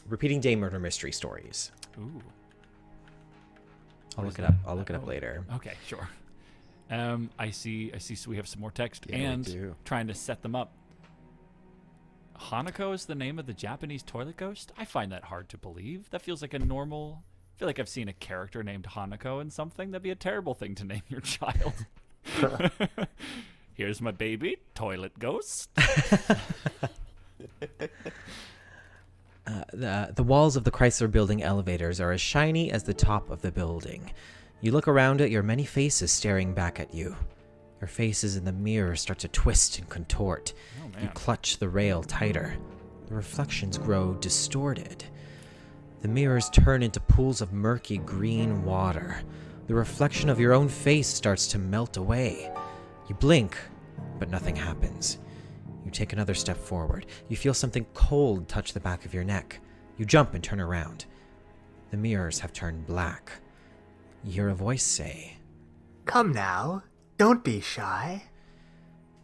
repeating day murder mystery stories. Ooh. I'll Where's look it up. that? I'll look it up Oh, later. Okay, sure. I see. So we have some more text Yeah, we and do. trying to set them up. Hanako is the name of the Japanese toilet ghost? I find that hard to believe. That feels like a normal... I feel like I've seen a character named Hanako in something. That'd be a terrible thing to name your child. Here's my baby, toilet ghost. The walls of the Chrysler building elevators are as shiny as the top of the building. You look around at your many faces staring back at you. Your faces in the mirror start to twist and contort. Oh, man. You clutch the rail tighter. The reflections grow distorted. The mirrors turn into pools of murky green water. The reflection of your own face starts to melt away. You blink, but nothing happens. You take another step forward. You feel something cold touch the back of your neck. You jump and turn around. The mirrors have turned black. You hear a voice say, Come now, don't be shy.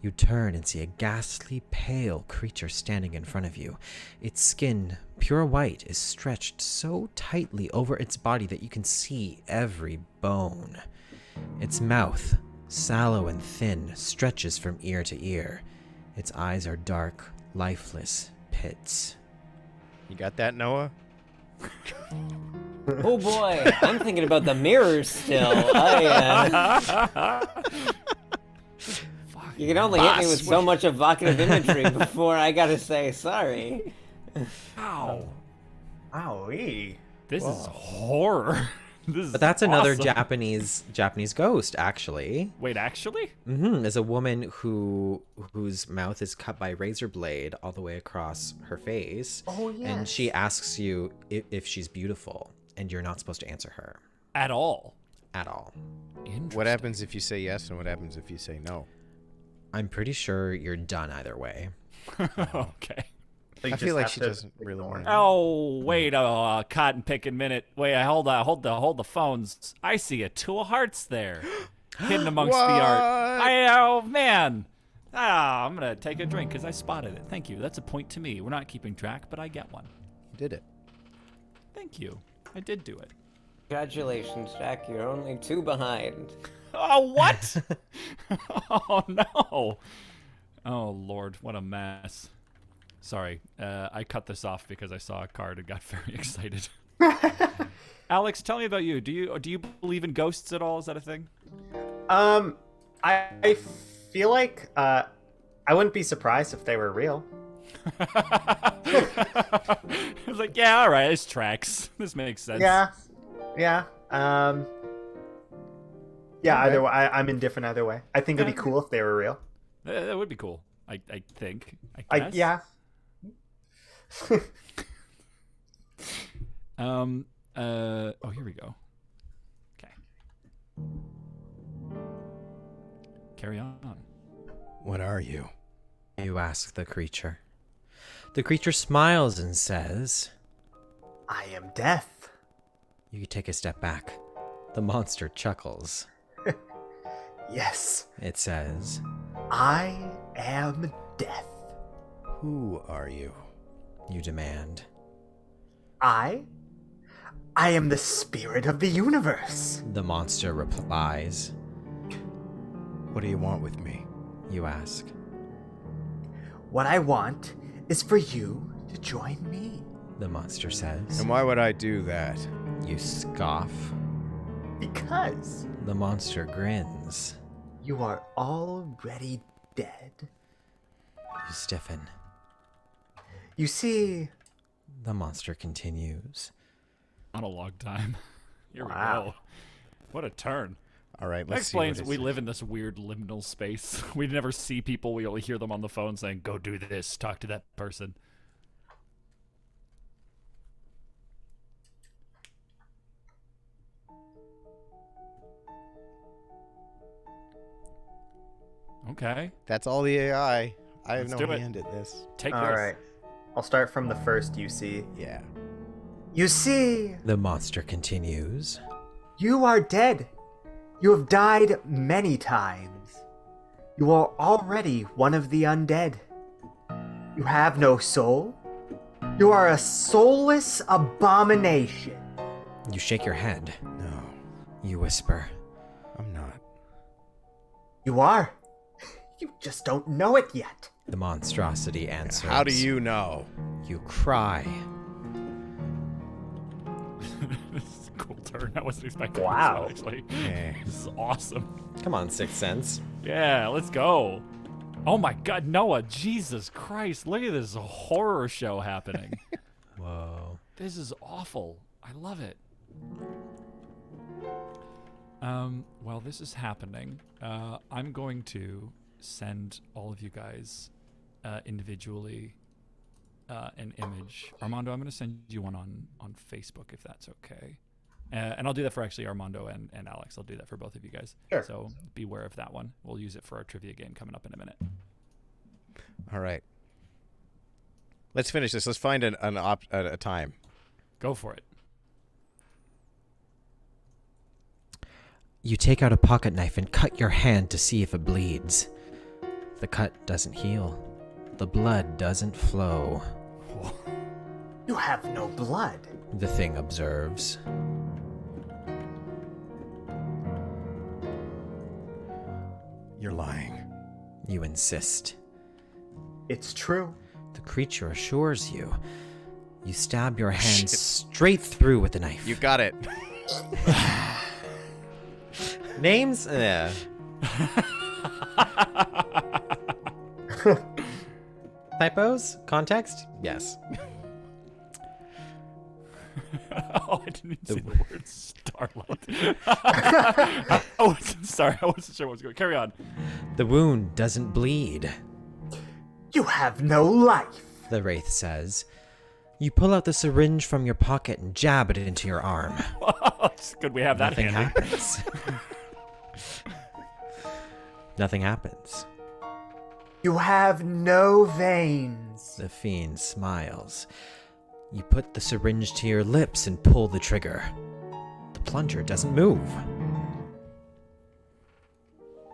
You turn and see a ghastly, pale creature standing in front of you. Its skin, pure white, is stretched so tightly over its body that you can see every bone. Its mouth, sallow and thin, stretches from ear to ear. Its eyes are dark, lifeless pits. You got that, Noah? Oh boy, I'm thinking about the mirrors still. You can only hit me with so much evocative imagery before I gotta say sorry. Ow. Owie. This is horror. This is But that's another awesome. Japanese ghost, actually. Wait, actually? Is a woman whose mouth is cut by a razor blade all the way across her face. Oh, yes. And she asks you if she's beautiful, and you're not supposed to answer her At all. at all. Interesting. What happens if you say yes, and what happens if you say no? I'm pretty sure you're done either way. Okay. So you I just feel like have she to doesn't really ignore want it. to. Oh, wait a cotton picking minute. Wait, hold the phones. I see a two of hearts there, hidden amongst the art. Oh man. I'm gonna take a drink because I spotted it. Thank you. That's a point to me. We're not keeping track, but I get one. You did it. Thank you. I did do it. Congratulations, Jack. You're only 2 behind. Oh, what? Oh, no. Oh, Lord. What a mess. Sorry. I cut this off because I saw a card and got very excited. Alex, tell me about you. Do you believe in ghosts at all? Is that a thing? I feel like I wouldn't be surprised if they were real. I was like, yeah, all right. This tracks. This makes sense. Yeah. Either way, I'm indifferent either way. I think it'd be cool if they were real. That would be cool. I think. I guess. Yeah. Oh, here we go. Okay. Carry on. What are you? You ask the creature. The creature smiles and says, I am death. You take a step back. The monster chuckles. Yes, It says, I am death. Who are you? you demand. I am the spirit of the universe. The monster replies. What do you want with me? You ask. What I want is for you to join me. The monster says. And why would I do that? You scoff. Because The monster grins. you are already dead. You stiffen. You see, The monster continues. Not a long time. Here Wow. we go. What a turn. All right, That let's see what explains it we says. live in this weird liminal space. We never see people. We only hear them on the phone saying, go do this, talk to that person. Okay. That's all the AI. I have Let's no do it. hand at this. Take all this. right. I'll start from the first you see. Yeah. You see, The monster continues. you are dead. You have died many times. You are already one of the undead. You have no soul. You are a soulless abomination. You shake your head. No, You whisper. I'm not. You are. You just don't know it yet. The monstrosity answers. How do you know? You cry. This is a cool turn. I wasn't expecting Wow. this, actually. Eh. This is awesome. Come on, Sixth Sense. Yeah, let's go. Oh my God, Noah, Jesus Christ, look at this horror show happening. Whoa. This is awful. I love it. While this is happening, I'm going to send all of you guys individually an image. Armando, I'm going to send you one on Facebook if that's okay. And I'll do that for actually Armando and Alex. I'll do that for both of you guys. Sure. So beware of that one. We'll use it for our trivia game coming up in a minute. All right. Let's finish this. Let's find a time. Go for it. You take out a pocket knife and cut your hand to see if it bleeds. The cut doesn't heal. The blood doesn't flow. You have no blood. The thing observes. You're lying. You insist. It's true. The creature assures you. You stab your hand Shit. straight through with the knife. You got it. Names? Yeah. Typos? Context? Yes. Oh, I didn't even see the word starlight. Oh, sorry. I wasn't sure what was going. Carry on. The wound doesn't bleed, You have no life. the wraith says. You pull out the syringe from your pocket and jab it into your arm. It's good we have that Nothing handy. happens. Nothing happens. You have no veins. The fiend smiles. You put the syringe to your lips and pull the trigger. The plunger doesn't move.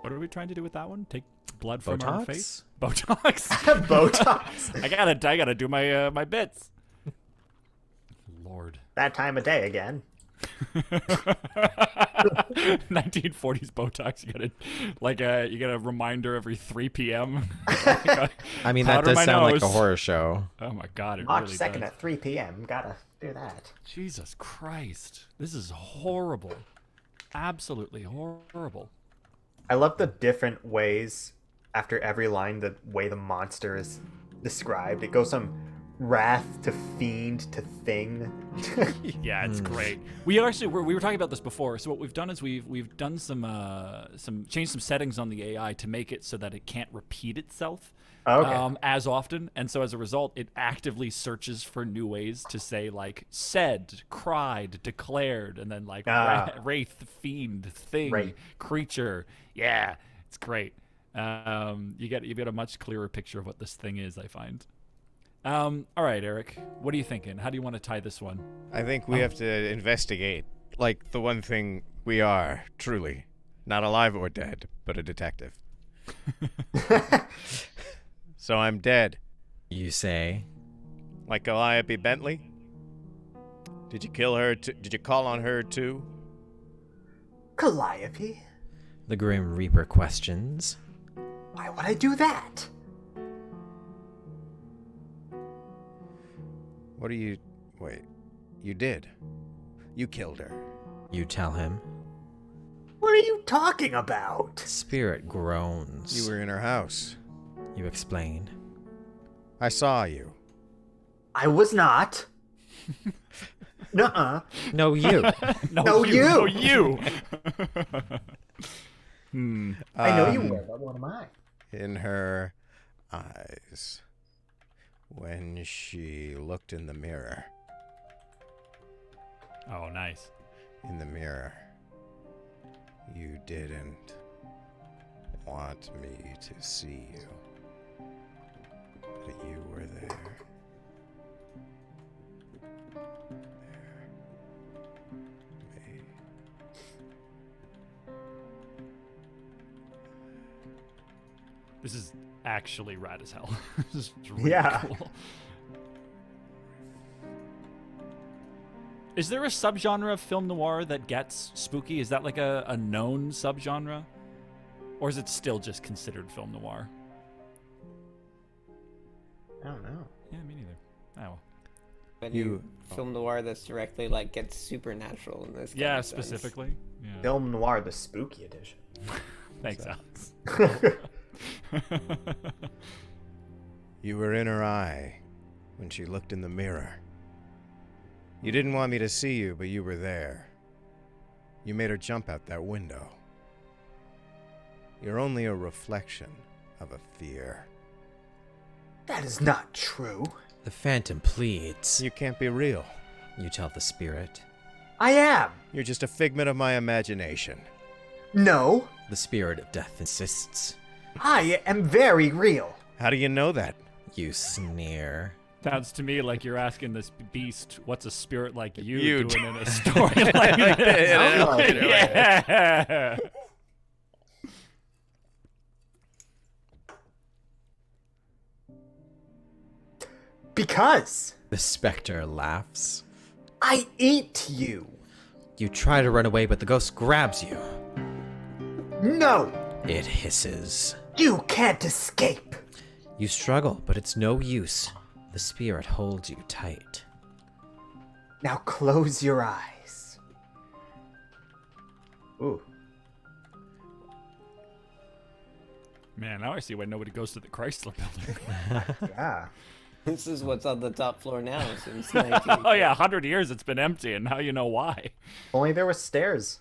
What are we trying to do with that one? Take blood from our Botox? face? Botox. Botox. I gotta do my my bits. Lord. That time of day again. 1940s Botox. You get a reminder every 3 p.m. I mean, that Powder does my sound like a nose. horror show. Oh my God! It March really 2nd does. at 3 p.m. Gotta do that. Jesus Christ! This is horrible. Absolutely horrible. I love the different ways after every line, the way the monster is described. It goes from wrath to fiend to thing. Yeah, it's great. We were talking about this before. So what we've done is we've done some changed some settings on the AI to make it so that it can't repeat itself Okay. as often, and so as a result, it actively searches for new ways to say like said, cried, declared, and then like wraith, fiend, thing, Right. creature. Yeah, it's great. You get a much clearer picture of what this thing is, I find. All right, Eric, what are you thinking? How do you want to tie this one? I think we have to investigate. Like the one thing we are, truly. Not alive or dead, but a detective. So I'm dead. You say. Like Calliope Bentley? Did you kill her? Did you call on her too? Calliope? The Grim Reaper questions. Why would I do that? What do you... Wait. You did. You killed her. You tell him. What are you talking about? Spirit groans. You were in her house. You explain. I saw you. I was not. Nuh-uh. No, you. No, you. No, you. I know you were, but what am I? In her eyes. When she looked in the mirror. Oh, nice. In the mirror. You didn't want me to see you. But you were there. Me. This is actually rad as hell. This is really Yeah. cool. Is there a subgenre of film noir that gets spooky? Is that like a known subgenre? Or is it still just considered film noir? I don't know. Yeah, me neither. Oh, well. Any You- film noir that's directly like gets supernatural in this. kind Yeah, of sense. specifically. Yeah. Film noir, the spooky edition. Thanks, Alex. eyes. You were in her eye when she looked in the mirror. You didn't want me to see you, but you were there. You made her jump out that window. You're only a reflection of a fear. That is not true. The phantom pleads. You can't be real. You tell the spirit. I am. You're just a figment of my imagination. No, The spirit of death insists. I am very real. How do you know that? You sneer. Sounds to me like you're asking this beast, what's a spirit like you, You doing in a story like this? Yeah. Because The specter laughs. I eat you. You try to run away, but the ghost grabs you. No, It hisses. you can't escape. You struggle, but it's no use. The spirit holds you tight. Now close your eyes. Ooh. Man, now I see why nobody goes to the Chrysler building. Yeah. This is what's on the top floor now since 19. Oh yeah, 100 years it's been empty, and now you know why. Only there were stairs.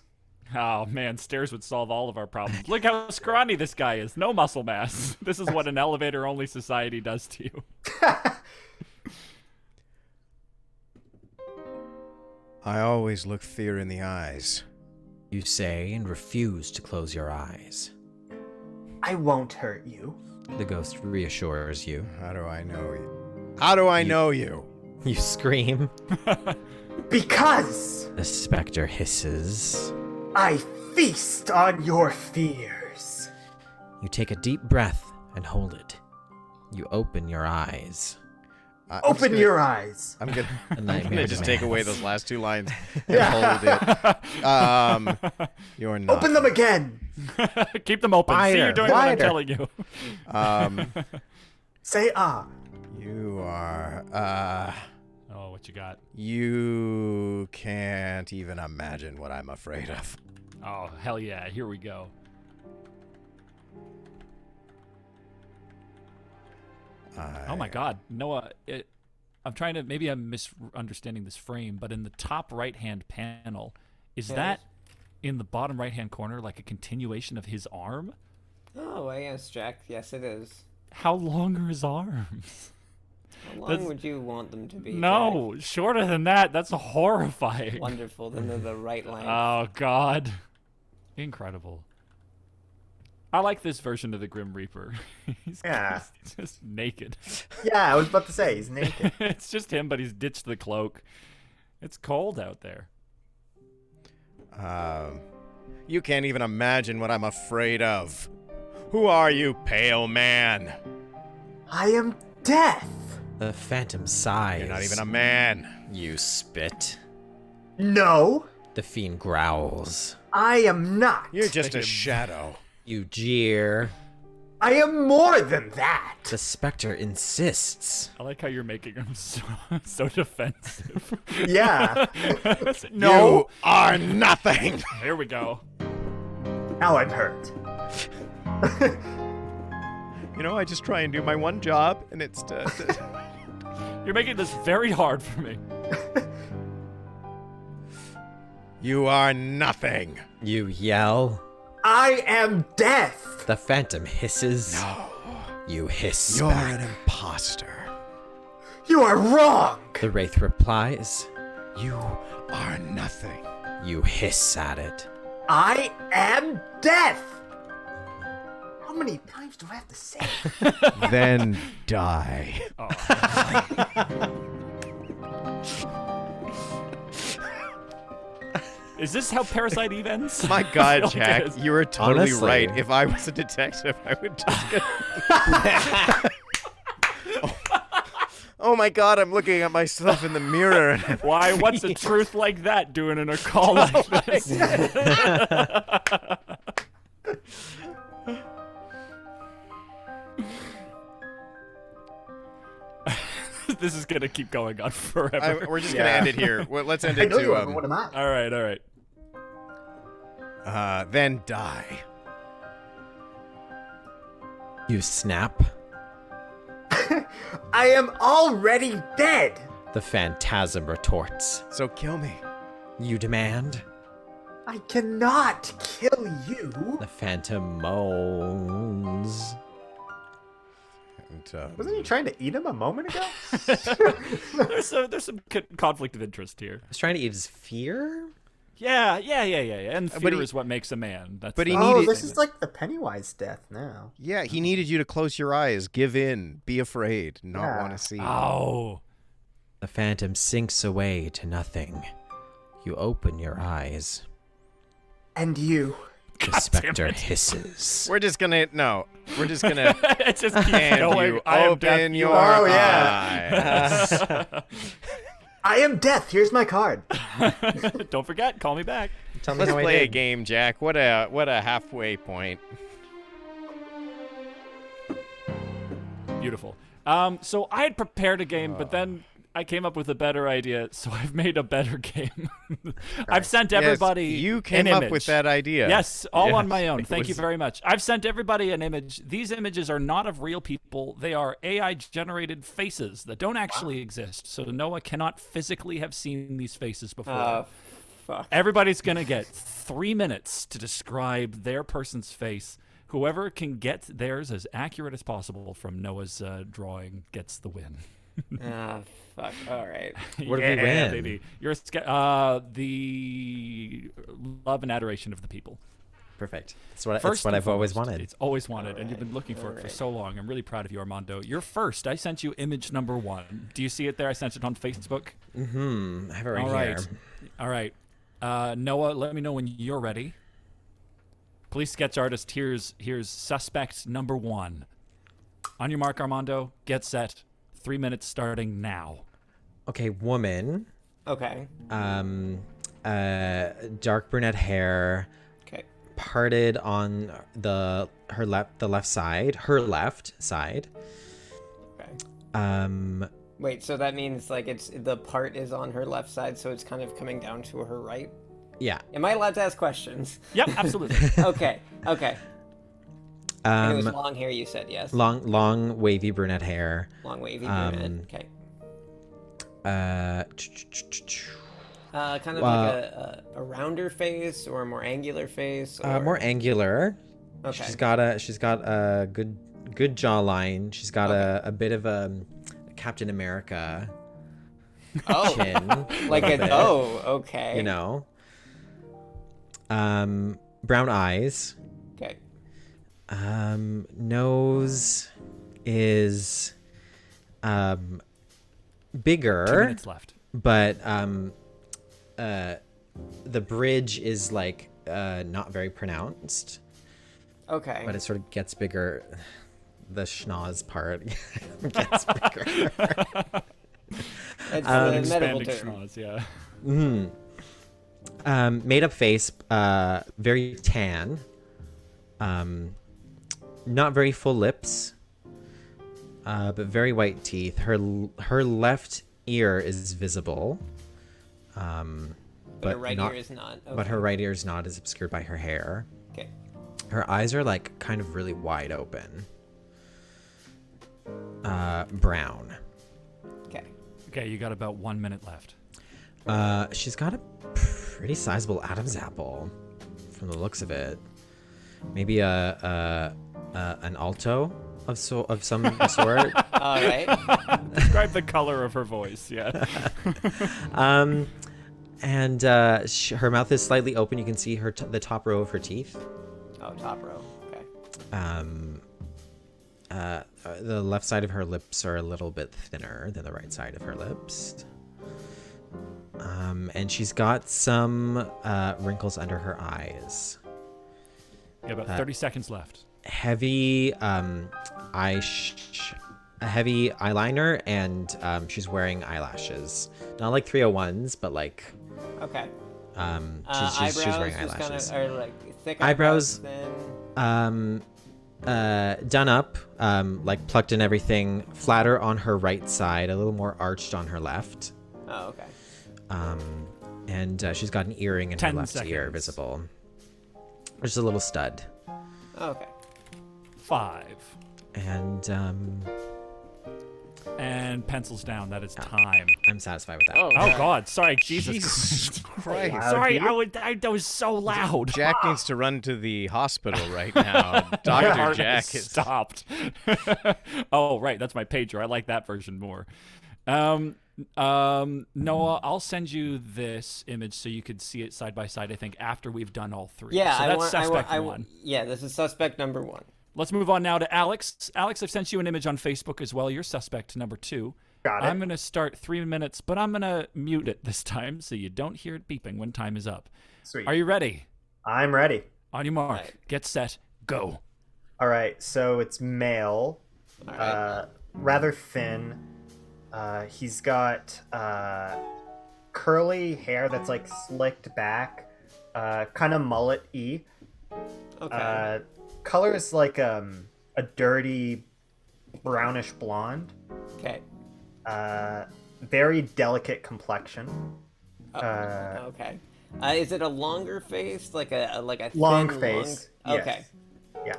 Oh man, stairs would solve all of our problems. Look how scrawny this guy is. No muscle mass. This is what an elevator-only society does to you. I always look fear in the eyes. You say and refuse to close your eyes. I won't hurt you. The ghost reassures you. How do I know you? How do I know you? You scream. Because The specter hisses. I feast on your fears. You take a deep breath and hold it. You open your eyes. Open your eyes. I'm gonna, A I'm nightmare gonna just take demands. away those last two lines and hold it. You're not. Open them again. Keep them open. See, Wider, you're doing what I'm wider. telling you. Say ah. You are. Oh, what you got? You can't even imagine what I'm afraid of. Oh, hell yeah. Here we go. Oh my god. Noah, I'm trying to, maybe I'm misunderstanding this frame, but in the top right-hand panel, is that in the bottom right-hand corner like a continuation of his arm? Oh, I guess, Jack. Yes, it is. How long are his arms? How long That's- would you want them to be? No, shorter than that. That's horrifying. Jack? Wonderful. Then they're the right length. Oh god. Incredible. I like this version of the Grim Reaper. He's Yeah. just naked. Yeah, I was about to say he's naked. It's just him, but he's ditched the cloak. It's cold out there. You can't even imagine what I'm afraid of. Who are you, pale man? I am death. The phantom sighs. You're not even a man. You spit. No, The fiend growls. I am not. You're just a shadow. You jeer. I am more than that. The specter insists. I like how you're making him so defensive. Yeah. No. You are nothing. Here we go. Now I'm hurt. You know, I just try and do my one job, and it's to You're making this very hard for me. You are nothing. You yell. I am death. The phantom hisses. No. You hiss You're back. an imposter. You are wrong. The wraith replies. You are nothing. You hiss at it. I am death. How many times do I have to say? Then die. Is this how Parasite Eve ends? My I God, feel like Jack, it is. you were totally Honestly. right. If I was a detective, I would just get... Oh my God, I'm looking at myself in the mirror. And Why? What's a truth like that doing in a call like this? This is gonna keep going on forever. we're just gonna Yeah. end it here. Well, let's end I it know you are, but to what am I? All right. then die. You snap. I am already dead! The phantasm retorts. So kill me. You demand. I cannot kill you! The phantom moans. And, Wasn't he trying to eat him a moment ago? There's some conflict of interest here. I was trying to eat his fear? Yeah. And But fear he- is what makes a man. That's but he the- needed- Oh, this is like the Pennywise death now. yeah, he needed you to close your eyes, give in, be afraid, not Yeah. want to see. Oh. The phantom sinks away to nothing. You open your eyes. And you. The God damn specter it. hisses. We're just gonna It just keeps and going. you I am death, open you your are- Oh, yeah. eyes. I am death. Here's my card. Don't forget, call me back. Tell me Let's how I play a did. game, Jack. What a halfway point. Beautiful. So I had prepared a game, but then I came up with a better idea, so I've made a better game. I've sent everybody Yes, you an came up image. with that idea. Yes, all on Yes, my own. it Thank you was- very much. I've sent everybody an image. These images are not of real people. They are AI-generated faces that don't actually exist. So Noah cannot physically have seen these faces before. Fuck. Everybody's going to get 3 minutes to describe their person's face. Whoever can get theirs as accurate as possible from Noah's drawing gets the win. Fuck. All right. What did we win? Baby. You're the love and adoration of the people. Perfect. That's what First I've and always foremost, wanted. It's always wanted, and you've been looking for it for so long. I'm really proud of you, Armando. You're first. I sent you image number 1. Do you see it there? I sent it on Facebook. I have it right All here. right. All right. Noah, let me know when you're ready. Police sketch artist, here's suspect number 1. On your mark, Armando. Get set. 3 minutes starting now. Okay, woman. Okay. Dark brunette hair, Okay. parted on the left side. Okay. Wait, so that means like the part is on her left side, so it's kind of coming down to her right? Yeah. Am I allowed to ask questions? Yep, absolutely. Okay. And it was long hair, you said, yes? Long wavy brunette hair. Long wavy brunette. Okay. Kind of like a rounder face or a more angular face? Or... More angular. Okay. She's got a good jawline. She's got a bit of a Captain America chin. Like little bit, okay. You know. Brown eyes. Okay. Nose is bigger. 2 minutes left. But the bridge is like not very pronounced, Okay. but it sort of gets bigger. The schnoz part gets bigger. It's a medical Expanding term. schnoz, yeah. Made up face, very tan. Not very full lips, but very white teeth. Her left ear is visible. But her right ear is not. Okay. But her right ear is not, is obscured by her hair. Okay. Her eyes are like kind of really wide open. Brown. Okay. Okay, you got about 1 minute left. She's got a pretty sizable Adam's apple, from the looks of it. Maybe an alto of some sort. All right. Describe the color of her voice, yeah. And her mouth is slightly open. You can see the top row of her teeth. Oh, top row. Okay. The left side of her lips are a little bit thinner than the right side of her lips. And she's got some wrinkles under her eyes. You got about 30 seconds left. Heavy heavy eyeliner, and she's wearing eyelashes. Not like 301s, but like Okay. she's wearing eyebrows eyelashes. Kind of, are like thick Eyebrows, thin. done up, like plucked and everything, flatter on her right side, a little more arched on her left. Oh, okay. And she's got an earring in her 10 left ear seconds. visible. Just a little stud. Oh, okay. 5, And And pencils down. That is time. I'm satisfied with that. Oh, Oh God! Sorry, Jesus Christ. Wow, Sorry, dude. that was so loud. Jack needs to run to the hospital right now. My Dr. heart Jack has is stopped. Oh, right, that's my pager. I like that version more. Noah, I'll send you this image so you could see it side by side. I think after we've done all three. Yeah, so that's suspect one. Yeah, this is suspect number 1. Let's move on now to Alex. Alex, I've sent you an image on Facebook as well. You're suspect number 2. Got it. I'm gonna start 3 minutes, but I'm gonna mute it this time so you don't hear it beeping when time is up. Sweet. Are you ready? I'm ready. On your mark, Right. get set, go. All right, so it's male, All right. rather thin. He's got curly hair that's like slicked back, kind of mullet-y. Okay. Color is like a dirty brownish blonde. Okay. Very delicate complexion. Okay. Is it a longer face, like a Long thin, face, Long... yes. Okay. Yeah.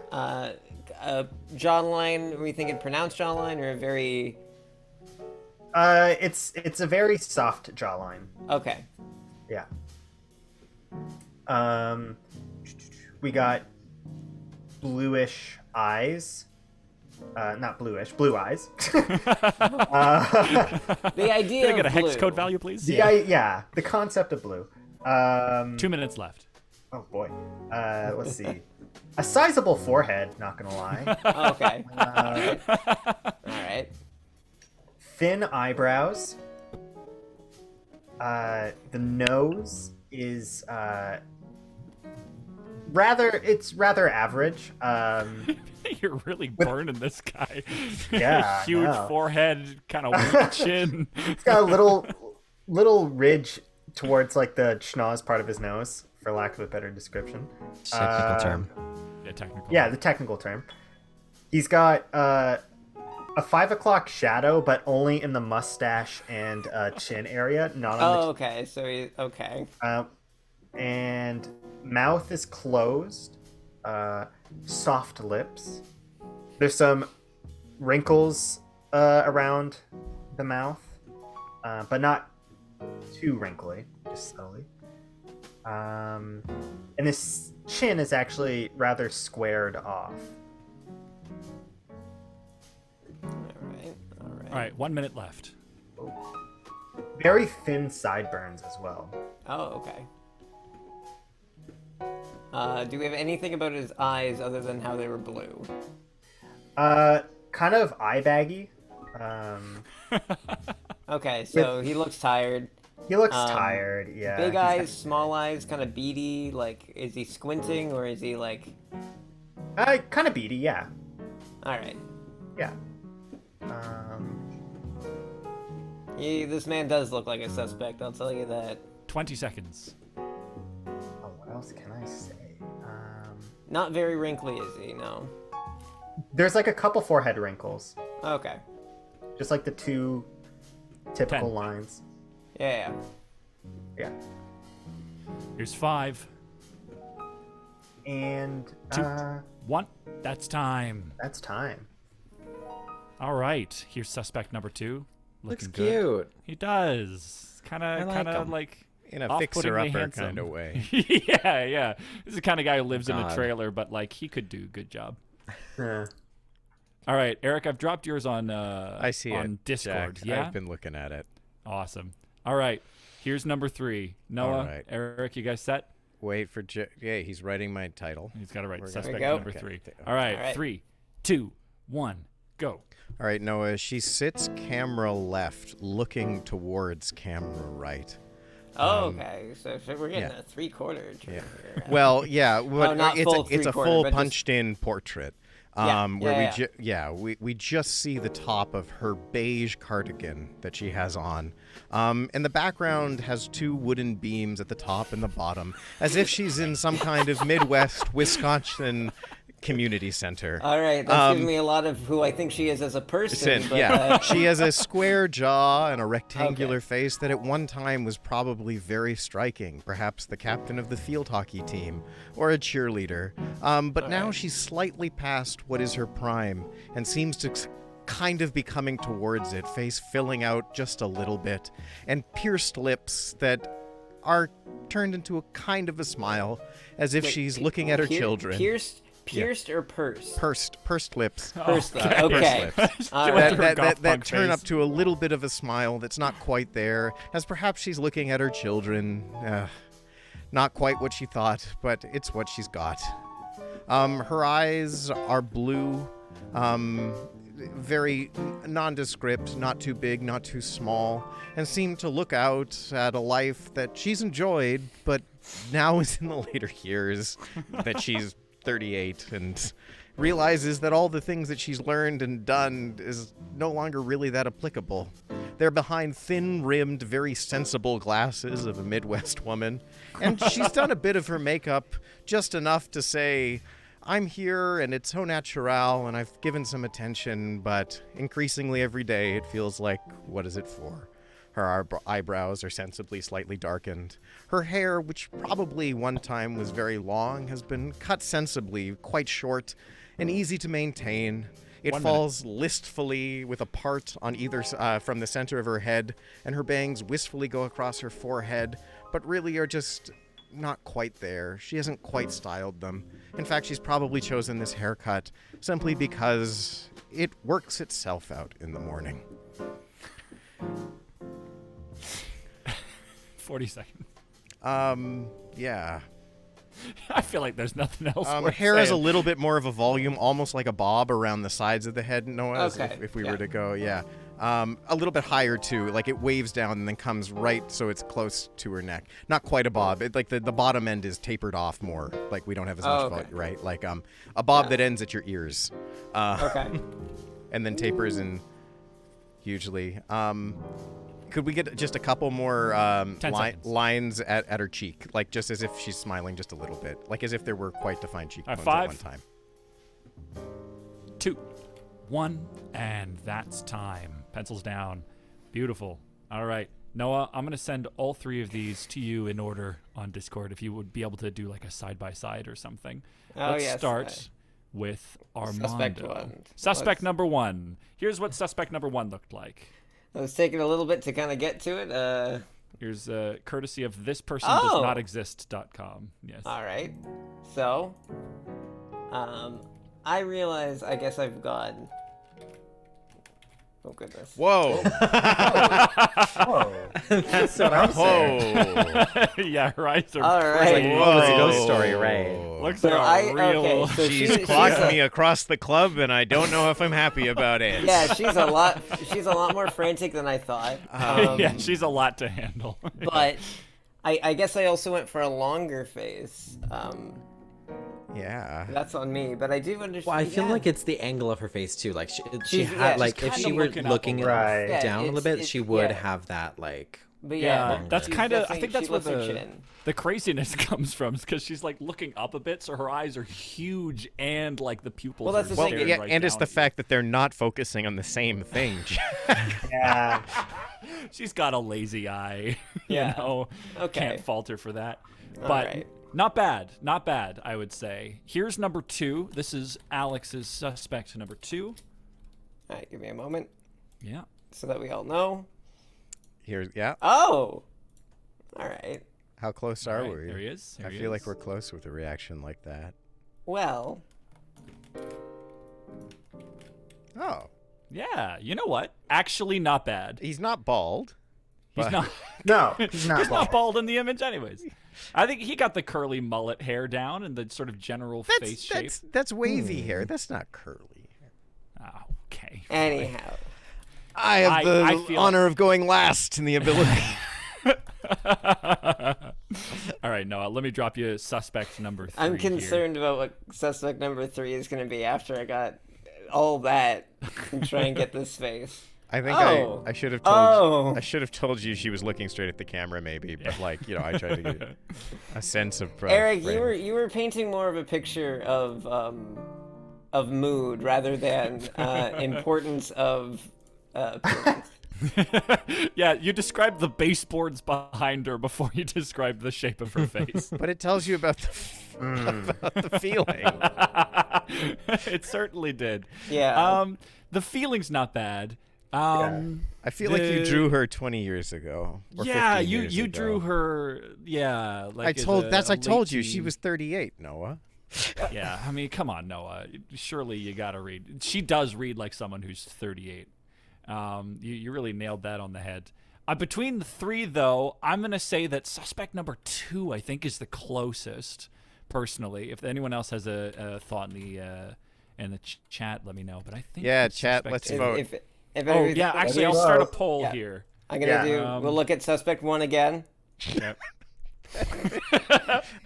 Jawline. Are we thinking pronounced jawline or a very? It's a very soft jawline. Okay. Yeah. We got bluish eyes. Not bluish, blue eyes. The idea. Can I get a of hex blue. code value, please? Yeah, the concept of blue. 2 minutes left. Oh boy. Let's see. A sizable forehead, not gonna lie. Okay. All right. Thin eyebrows. The nose is rather average. You're really burning this guy. Yeah, Huge no. forehead, kind of weak chin. It's got a little ridge towards like the schnoz part of his nose, for lack of a better description. Technical term. Yeah, technical. Yeah, the technical term. He's got a 5 o'clock shadow, but only in the mustache and chin area, not on Oh, okay. So he. Okay. and mouth is closed. Soft lips. There's some wrinkles around the mouth, but not too wrinkly, just subtly. And this chin is actually rather squared off. All right. All right, 1 minute left. Very thin sideburns as well. Oh, okay. Do we have anything about his eyes other than how they were blue? Kind of eye baggy. Okay, so he looks tired. He looks tired, yeah. Big He's eyes, small eyes, kind of beady. Like, is he squinting or is he like? kind of beady, yeah. All right. Yeah. This man does look like a suspect. I'll tell you that. 20 seconds. What else can I say? Not very wrinkly, is he? No. There's like a couple forehead wrinkles. Okay. Just like the two typical 10. lines. Yeah. Yeah. Here's 5, And 2, 1. That's time. that's time. All right, here's suspect number 2. Looks Looking good. cute. He does. Kind I of, like him. like in a off-puttingly fixer-upper handsome. kind of way. yeah. This is the kind of guy who lives in a God. trailer, but like he could do a good job. Yeah. All right, Eric, I've dropped yours on I see on it, Discord. Jack. Yeah, I've been looking at it. awesome. All right, here's number 3. Noah, All right. Eric, you guys set? Wait for Yeah, he's writing my title. He's got to write We're gonna- suspect go. number Okay. 3. Okay. All right, All right. 3, 2, 1, go. All right, Noah, she sits camera left, looking towards camera right. Oh, okay. So we're getting yeah. a 3/4 turn here. Well, yeah, but not it's full a three-quarter, full but just- punched-in portrait. Yeah, Where yeah, we just see the top of her beige cardigan that she has on. And the background has 2 wooden beams at the top and the bottom, as if she's in some kind of Midwest, Wisconsin community center. All right, that's giving me a lot of who I think she is as a person. But, She has a square jaw and a rectangular face that at one time was probably very striking. Perhaps the captain of the field hockey team or a cheerleader. But now she's slightly past what is her prime and seems to kind of be coming towards it, face filling out just a little bit, and pierced lips that are turned into a kind of a smile, as if she's looking at her children. Pierced or pursed? Pursed lips. Pursed lips. Okay. That turn up to a little bit of a smile that's not quite there, as perhaps she's looking at her children. Not quite what she thought, but it's what she's got. Her eyes are blue, very nondescript, not too big, not too small, and seem to look out at a life that she's enjoyed, but now is in the later years, that she's 38 and realizes that all the things that she's learned and done is no longer really that applicable. They're behind thin-rimmed, very sensible glasses of a Midwest woman, and she's done a bit of her makeup, just enough to say, I'm here and it's au naturel and I've given some attention, but increasingly every day it feels like, what is it for? Her eyebrows are sensibly slightly darkened. Her hair, which probably one time was very long, has been cut sensibly, quite short and easy to maintain. It falls listfully with a part on either from the center of her head, and her bangs wistfully go across her forehead, but really are just not quite there. She hasn't quite styled them. In fact, she's probably chosen this haircut simply because it works itself out in the morning. 40 seconds. Yeah. I feel like there's nothing else. Hair has a little bit more of a volume, almost like a bob around the sides of the head, Noah, if we were to go, a little bit higher, too. Like, it waves down and then comes right so it's close to her neck. Not quite a bob. Like, the bottom end is tapered off more. Like, we don't have as much volume, right? Like, a bob that ends at your ears. And then tapers in hugely. Could we get just a couple more lines at her cheek? Like, just as if she's smiling just a little bit. Like, as if there were quite defined cheekbones at one time. 2, 1, and that's time. Pencils down. Beautiful. All right. Noah, I'm going to send all 3 of these to you in order on Discord, if you would be able to do like a side-by-side or something. Let's start with Armando. Suspect number 1. Here's what suspect number 1 looked like. It was taking a little bit to kind of get to it. Here's courtesy of thispersondoesnotexist.com. Yes. All right. So, I realize, I guess I've got... Oh, goodness. Whoa. Whoa. That's what I'm saying. Yeah, her eyes are All right. pretty- Whoa, it's a ghost story, right? Looks So like a real... okay, so She's clocked me across the club, and I don't know if I'm happy about it. Yeah, she's a lot more frantic than I thought. yeah, she's a lot to handle. But I guess I also went for a longer face. Yeah. That's on me, but I do understand. Well, I feel like it's the angle of her face too. Like she had, like, if kinda she were looking up a looking down a little bit, it's- she would yeah. have that like. But Yeah, but that's she's kind of. I definitely- think that's she where lifts her chin. the craziness comes from, because she's like looking up a bit, so her eyes are huge, and like the pupils. Well, that's are the thing. staring Yeah, right and it's down the at you. fact that they're not focusing on the same thing. Yeah. She's got a lazy eye. Yeah. You know, Okay. can't falter for that. All But right. not bad. I would say. Here's number 2. This is Alex's suspect number 2. All right, give me a moment Yeah. so that we all know. Yeah. Oh. All right. How close All are right, we? there he is. I feel like we're close with a reaction like that. Well. Oh, Yeah. You know what? Actually, not bad. he's not bald. He's but- not. No, he's not He's bald. not bald in the image, anyways. I think he got the curly mullet hair down and the sort of general face shape. That's wavy hair. That's not curly. Oh, okay. Anyhow. I have I the feel- honor of going last in the ability. All right, Noah, let me drop you suspect number 3. I'm here. concerned about what suspect number 3 is going to be after I got all that and try and get this face. I think Oh. I should have told Oh. I should have told you she was looking straight at the camera maybe, but like, you know, I tried to get a sense of Eric, frame. you were painting more of a picture of mood rather than importance of appearance. Yeah, you described the baseboards behind her before you described the shape of her face. But it tells you about about the feeling. It certainly did. Yeah. The feeling's not bad. I feel like you drew her 20 years ago. Or Yeah, 15 you years you ago. drew her. Yeah, like I told as a I told you late she teen. was 38, Noah. Yeah, I mean, come on, Noah. Surely you gotta read. She does read like someone who's 38. You really nailed that on the head. Between the three, though, I'm gonna say that suspect number 2, I think, is the closest. Personally, if anyone else has a thought in the chat, let me know. But I think Yeah, the chat, suspect let's is- vote. If Oh everything- yeah, actually, I'll Well, start a poll yeah. here. I'm gonna Yeah. do. We'll look at suspect 1 again. Yep.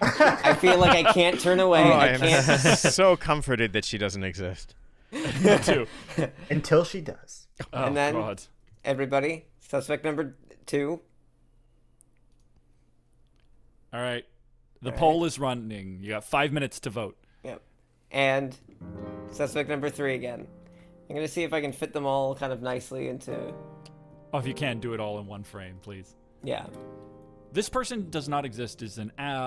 I feel like I can't turn away. Oh, I I am can't. so comforted that she doesn't exist. Two. Until she does. Oh And then- God. Everybody, suspect number 2. All right. The All poll is running. You got 5 minutes to vote. Yep. And suspect number 3 again. I'm gonna see if I can fit them all kind of nicely into. Oh, if you can, do it all in one frame, please. Yeah. This person does not exist is a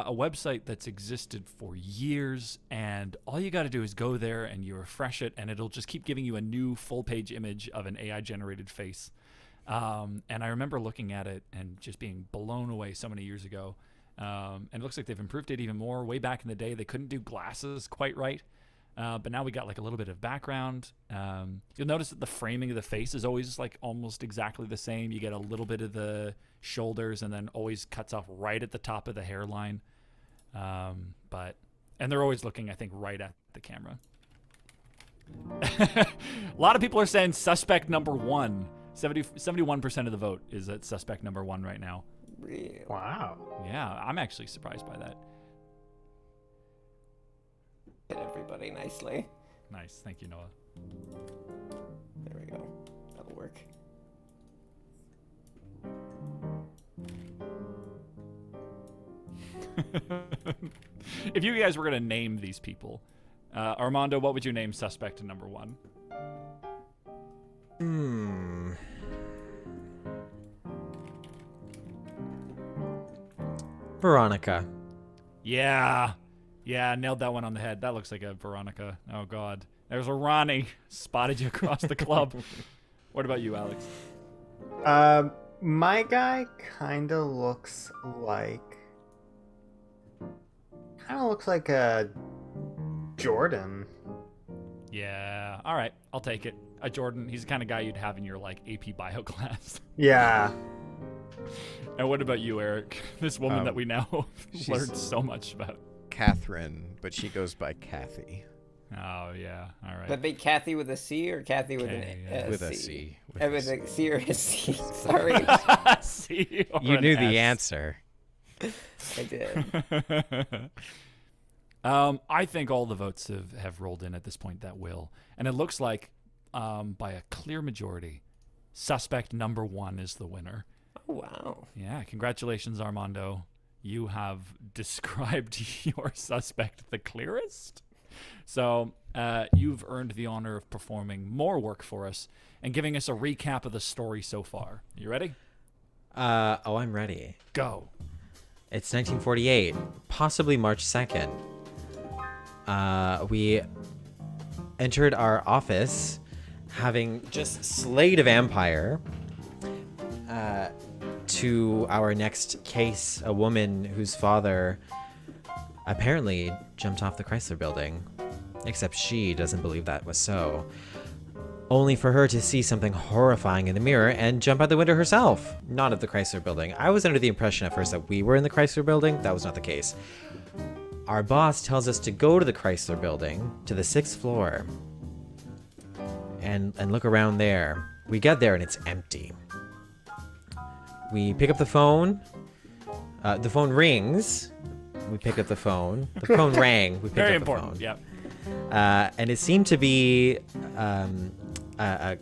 website that's existed for years, and all you got to do is go there and you refresh it, and it'll just keep giving you a new full-page image of an AI-generated face. And I remember looking at it and just being blown away so many years ago. And it looks like they've improved it even more. Way back in the day, they couldn't do glasses quite right. But now we got like a little bit of background. You'll notice that the framing of the face is always like almost exactly the same. You get a little bit of the shoulders and then always cuts off right at the top of the hairline. And they're always looking, I think, right at the camera. A lot of people are saying suspect number 1. 71% of the vote is at suspect number 1 right now. Real. Wow. Yeah, I'm actually surprised by that. Hit everybody nicely. Nice. Thank you, Noah. There we go. That'll work. If you guys were going to name these people, Armando, what would you name suspect number 1? Veronica. Yeah, nailed that one on the head. That looks like a Veronica. Oh, God. There's a Ronnie. Spotted you across the club. What about you, Alex? My guy kind of looks like a Jordan. Yeah, all right. I'll take it. Jordan, he's the kind of guy you'd have in your, like, AP bio class. Yeah. And what about you, Eric? This woman that we now she's- learned so much about. Catherine, but she goes by Kathy. Oh, yeah. All right. But be Kathy with a C or Kathy with K, an yeah. With a C. With a C or a C. Sorry, C or You an knew the S. answer. I did. I think all the votes have rolled in at this point that will. And it looks like, by a clear majority, suspect number 1 is the winner. Oh, wow. Yeah, congratulations, Armando. You have described your suspect the clearest. So you've earned the honor of performing more work for us and giving us a recap of the story so far. You ready? I'm ready. Go. It's 1948, possibly March 2nd. We entered our office having just slayed a vampire. To our next case, a woman whose father apparently jumped off the Chrysler building, except she doesn't believe that was so. Only for her to see something horrifying in the mirror and jump out the window herself. Not at the Chrysler building. I was under the impression at first that we were in the Chrysler building. That was not the case. Our boss tells us to go to the Chrysler building, to the 6th floor, and look around there. We get there and it's empty. We pick up the phone. The phone rings. We pick up the phone. The phone rang. We pick Very up important. the phone. Yeah. And it seemed to be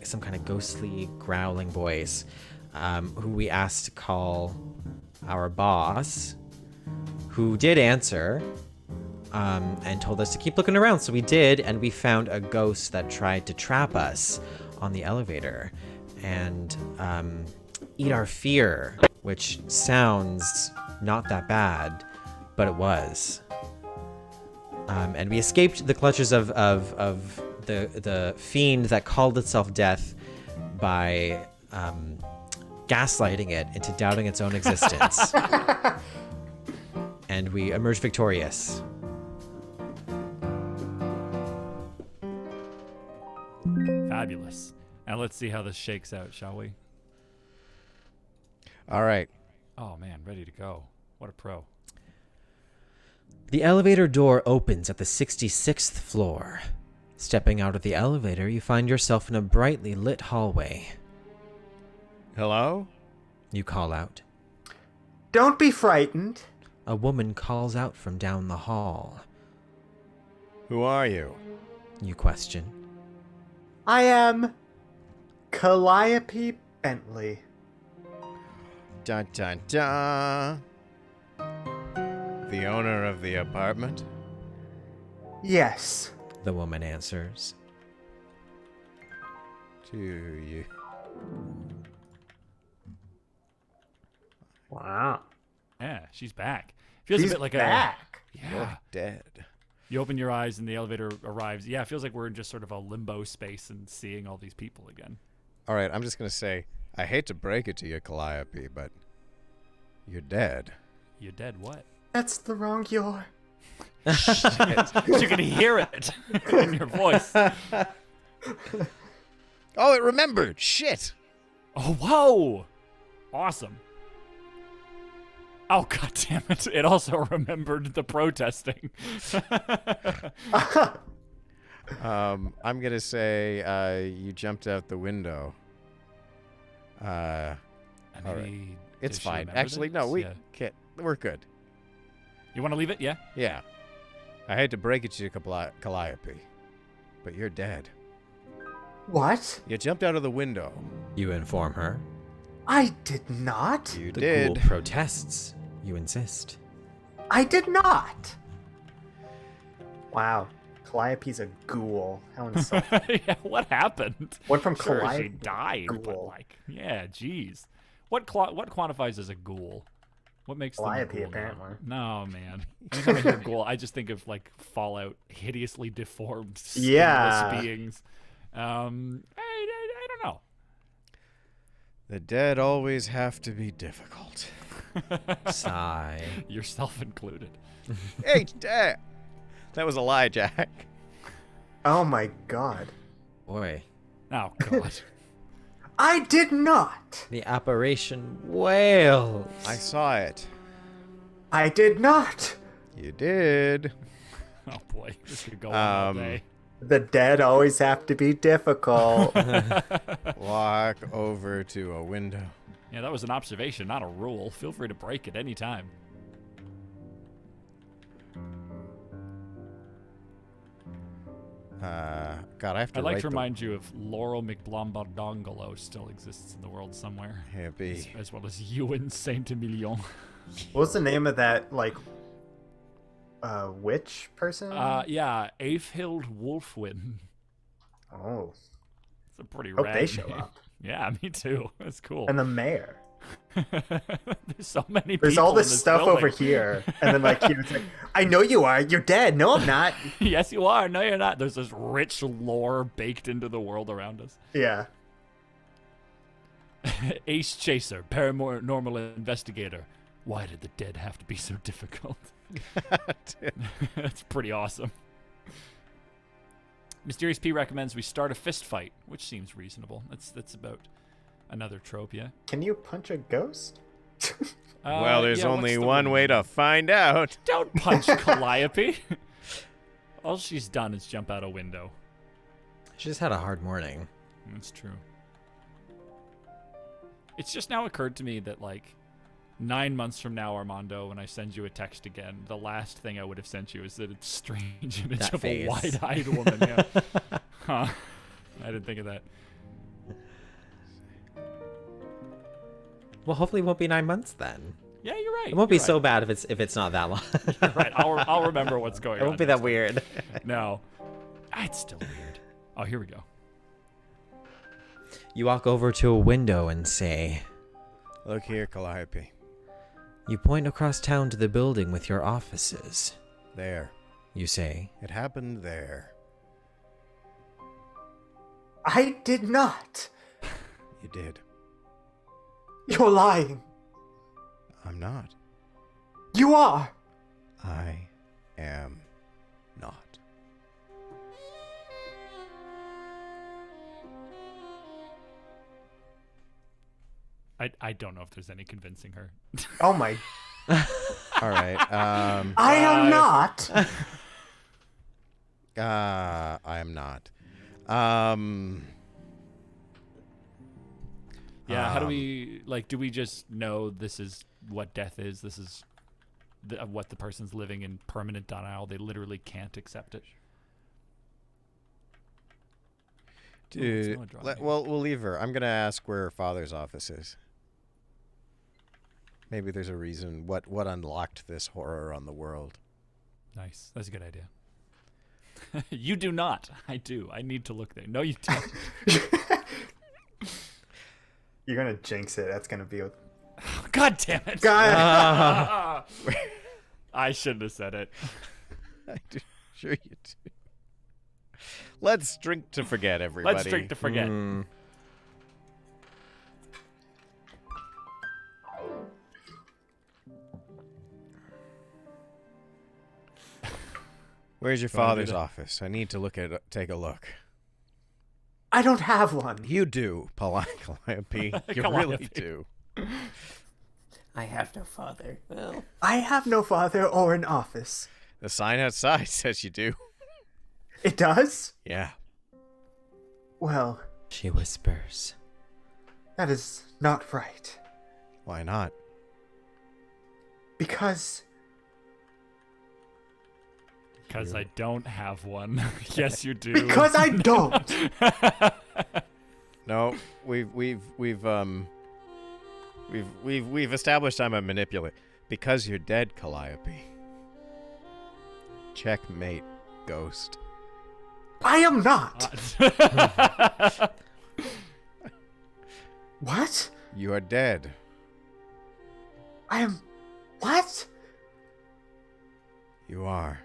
some kind of ghostly growling voice, who we asked to call our boss, who did answer, and told us to keep looking around. So we did, and we found a ghost that tried to trap us on the elevator and eat our fear, which sounds not that bad, but it was. And we escaped the clutches of the fiend that called itself death by gaslighting it into doubting its own existence. And we emerged victorious. Fabulous. Now let's see how this shakes out, shall we? All right. Oh man, ready to go. What a pro. The elevator door opens at the 66th floor. Stepping out of the elevator, you find yourself in a brightly lit hallway. Hello? You call out. Don't be frightened. A woman calls out from down the hall. Who are you? You question. I am Calliope Bentley. Dun dun dun. The owner of the apartment? Yes. The woman answers. To you. Wow. Yeah, she's back. Feels She's a bit like back. Yeah. You're dead. You open your eyes and the elevator arrives. Yeah, it feels like we're in just sort of a limbo space and seeing all these people again. All right, I'm just going to say, I hate to break it to you, Calliope, but you're dead. You dead what? That's the wrong your. You can hear it in your voice. Oh, it remembered. Shit. Oh, whoa. Awesome. Oh, god damn it. It also remembered the protesting. I'm going to say you jumped out the window. All right. It's fine. Actually, no, we can't. We're good. You want to leave it? Yeah? Yeah. I hate to break it to you, Calliope, but you're dead. What? You jumped out of the window. You inform her. I did not. You The did. ghoul protests. You insist. I did not. Wow. Calliope's a ghoul. How insulting. Yeah, what happened? Went from Sure, Calliope she died, but ghoul. like, yeah, jeez. What quantifies as a ghoul? What makes them a Calliope, ghoul now? apparently. No, man. Anytime I hear ghoul, I just think of like Fallout, hideously deformed, skinless Yeah. beings. I don't know. The dead always have to be difficult. Sigh. Yourself included. Hey, Dad! That was a lie, Jack. Oh my god. Boy. Oh god. I did not. The apparition wails. I saw it. I did not. You did. Oh boy, this could go on all Um, day. The dead always have to be difficult. Walk over to a window. Yeah, that was an observation, not a rule. Feel free to break it any time. God, I have to I'd like write to remind you of Laurel McBlombardongolo still exists in the world somewhere, Hippie. as well as Ewan Saint-Emilion. What was the name of that, like, witch person? Yeah, Aefhild Wolfwin. Oh. It's a pretty Hope rad they show name. up. Yeah, me too. That's cool. And the mayor. There's so many people. There's all in this stuff building. over here. And then, like, he was like, I know you are. You're dead. No, I'm not. Yes, you are. No, you're not. There's this rich lore baked into the world around us. Yeah. Ace Chaser, paranormal investigator. Why did the dead have to be so difficult? That's pretty awesome. Mysterious P recommends we start a fist fight, which seems reasonable. That's about another trope, yeah. Can you punch a ghost? Well, there's yeah, only what's the one rule? way to find out. Don't punch Calliope. All she's done is jump out a window. She just had a hard morning. That's true. It's just now occurred to me that, like, 9 months from now, Armando, when I send you a text again, the last thing I would have sent you is that strange image That of face. a wide-eyed woman. Yeah. Huh. I didn't think of that. Well, hopefully it won't be 9 months then. Yeah, you're right. It won't be you're so right. bad if it's not that long. You're right. I'll remember what's going It on. won't be that weird. No. It's still weird. Oh, here we go. You walk over to a window and say, Look here, Calliope. you point across town to the building with your offices. There. You say, It happened there. I did not. You did. You're lying. I'm not. You are. I am not. I don't know if there's any convincing her. Oh my. All right. I am not. I am not. Yeah, how do we, like, do we just know this is what death is? This is what the person's living in permanent denial. They literally can't accept it. Dude, no drawing. well, we'll leave her. I'm gonna ask where her father's office is. Maybe there's a reason. What unlocked this horror on the world? Nice. That's a good idea. You do not. I do. I need to look there. No, you don't. You're gonna jinx it. That's gonna be. God damn it. God. I shouldn't have said it. I do. Sure you do. Let's drink to forget, everybody. Let's drink to forget. Where's your Wanna do father's that? office? I need to take a look. I don't have one. You do, Calliope. You really Calliope. do. I have no father. Well, I have no father or an office. The sign outside says you do. It does? Yeah. Well, she whispers, that is not right. Why not? Because Because I don't have one. Yes, you do. because I don't. No, we've established I'm a manipulator. Because you're dead, Calliope. Checkmate, ghost. I am not. What? You are dead. I am. What? You are.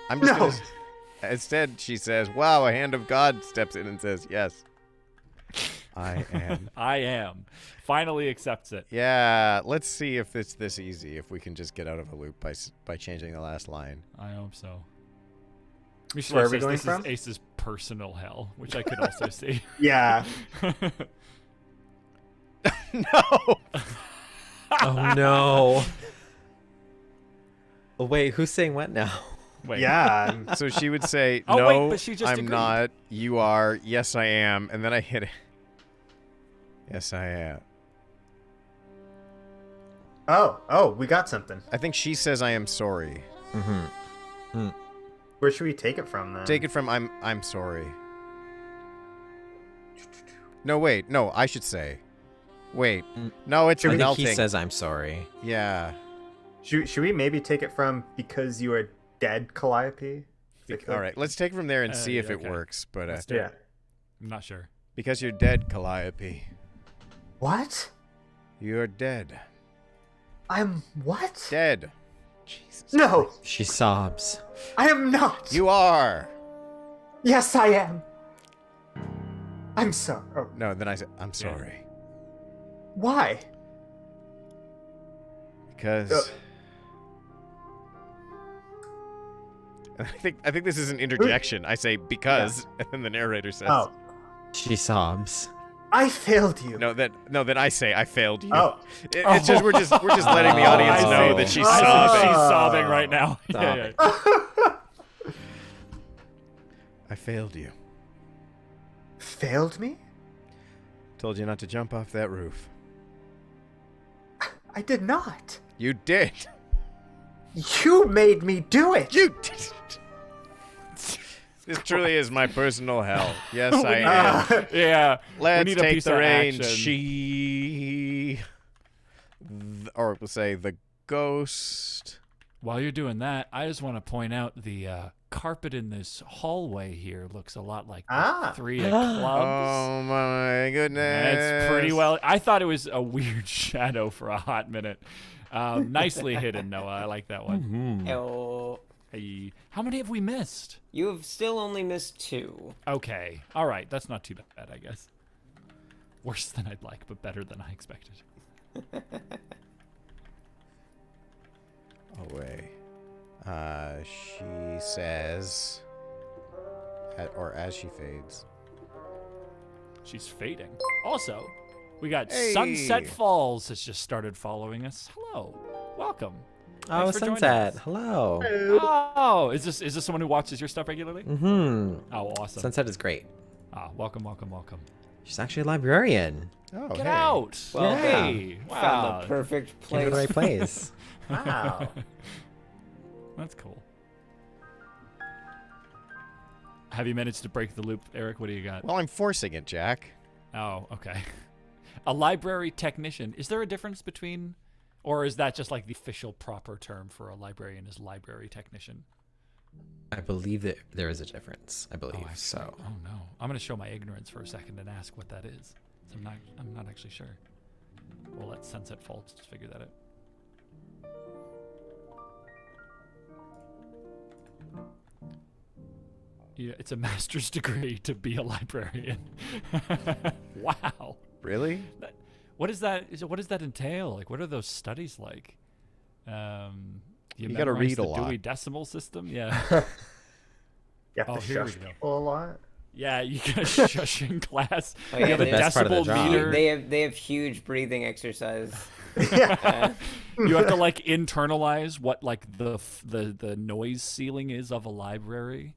I'm just No. gonna, instead, she says, wow, a hand of God steps in and says, yes. I am. I am. Finally accepts it. Yeah, let's see if it's this easy, if we can just get out of a loop by changing the last line. I hope so. Michelle Where are we says going this from? is Ace's personal hell, which I could also see. Yeah. No! oh no. Oh, wait, who's saying what now? Wait. Yeah. I'm- So she would say, Oh, no, wait, but she just I'm agreed. not, you are, yes, I am, and then I hit it. Yes, I am. Oh, we got something. I think she says I am sorry. Where should we take it from then? Take it from I'm sorry. No, wait, no, I should say. Wait. No, it's I think melting. he says I'm sorry. Yeah. Should we maybe take it from because you are dead, Calliope? All right, let's take it from there and see if it okay. works. But Let's do Yeah. it. I'm not sure. because you're dead, Calliope. What? You're dead. I'm what? Dead. Jesus. No, She sobs. I am not. You are. Yes, I am. I'm sorry. Oh, No, then I said, I'm sorry. why? Because I think this is an interjection. I say because, and then the narrator says, Oh, She sobs. I failed you. Then I say I failed you. Oh, It's just we're just letting the audience I know see. that she's I see. sobbing. She's sobbing right now. Stop. Yeah. I failed you. failed me? Told you not to jump off that roof. I did not. You did. You made me do it. You did. This truly is my personal hell. Yes, I am. Yeah. Let's we need a take piece the of reins. action. Or we'll say the ghost. While you're doing that, I just want to point out the carpet in this hallway here looks a lot like the 3 of clubs. Oh my goodness. It's pretty well. I thought it was a weird shadow for a hot minute. Nicely hidden, Noah. I like that one. Oh, Hey, how many have we missed? you have still only missed 2. Okay. All right. That's not too bad, I guess. Worse than I'd like, but better than I expected. Away. She says, or as she fades. She's fading. Also, we got Hey. Sunset Falls has just started following us. Hello. Welcome. Oh, Thanks for joining Sunset. us. Hello. Oh, is this someone who watches your stuff regularly? Mm-hmm. Oh, awesome. Sunset is great. Welcome. She's actually a librarian. Oh, Get hey. out. Well, Hey. Found Wow. the perfect Came to place. the right place. Wow. That's cool. Have you managed to break the loop, Eric? What do you got? Well, I'm forcing it, Jack. Oh, okay. A library technician. Is there a difference between, or is that just like the official proper term for a librarian is library technician? I believe that there is a difference. I believe I see. so. Oh no. I'm gonna show my ignorance for a second and ask what that is. I'm not actually sure. We'll let Sunset Falls figure that out. Yeah, it's a master's degree to be a librarian. Wow. Really? What is that? What does that entail? Like, what are those studies like? You gotta memorize read a the lot. Dewey Decimal System. Yeah. You have Oh, to here we shush go. people a lot. Yeah, you get a shushing class. Oh, You yeah, have a the best part of the decibel job. meter. They have huge breathing exercise. You have to like internalize what like the noise ceiling is of a library,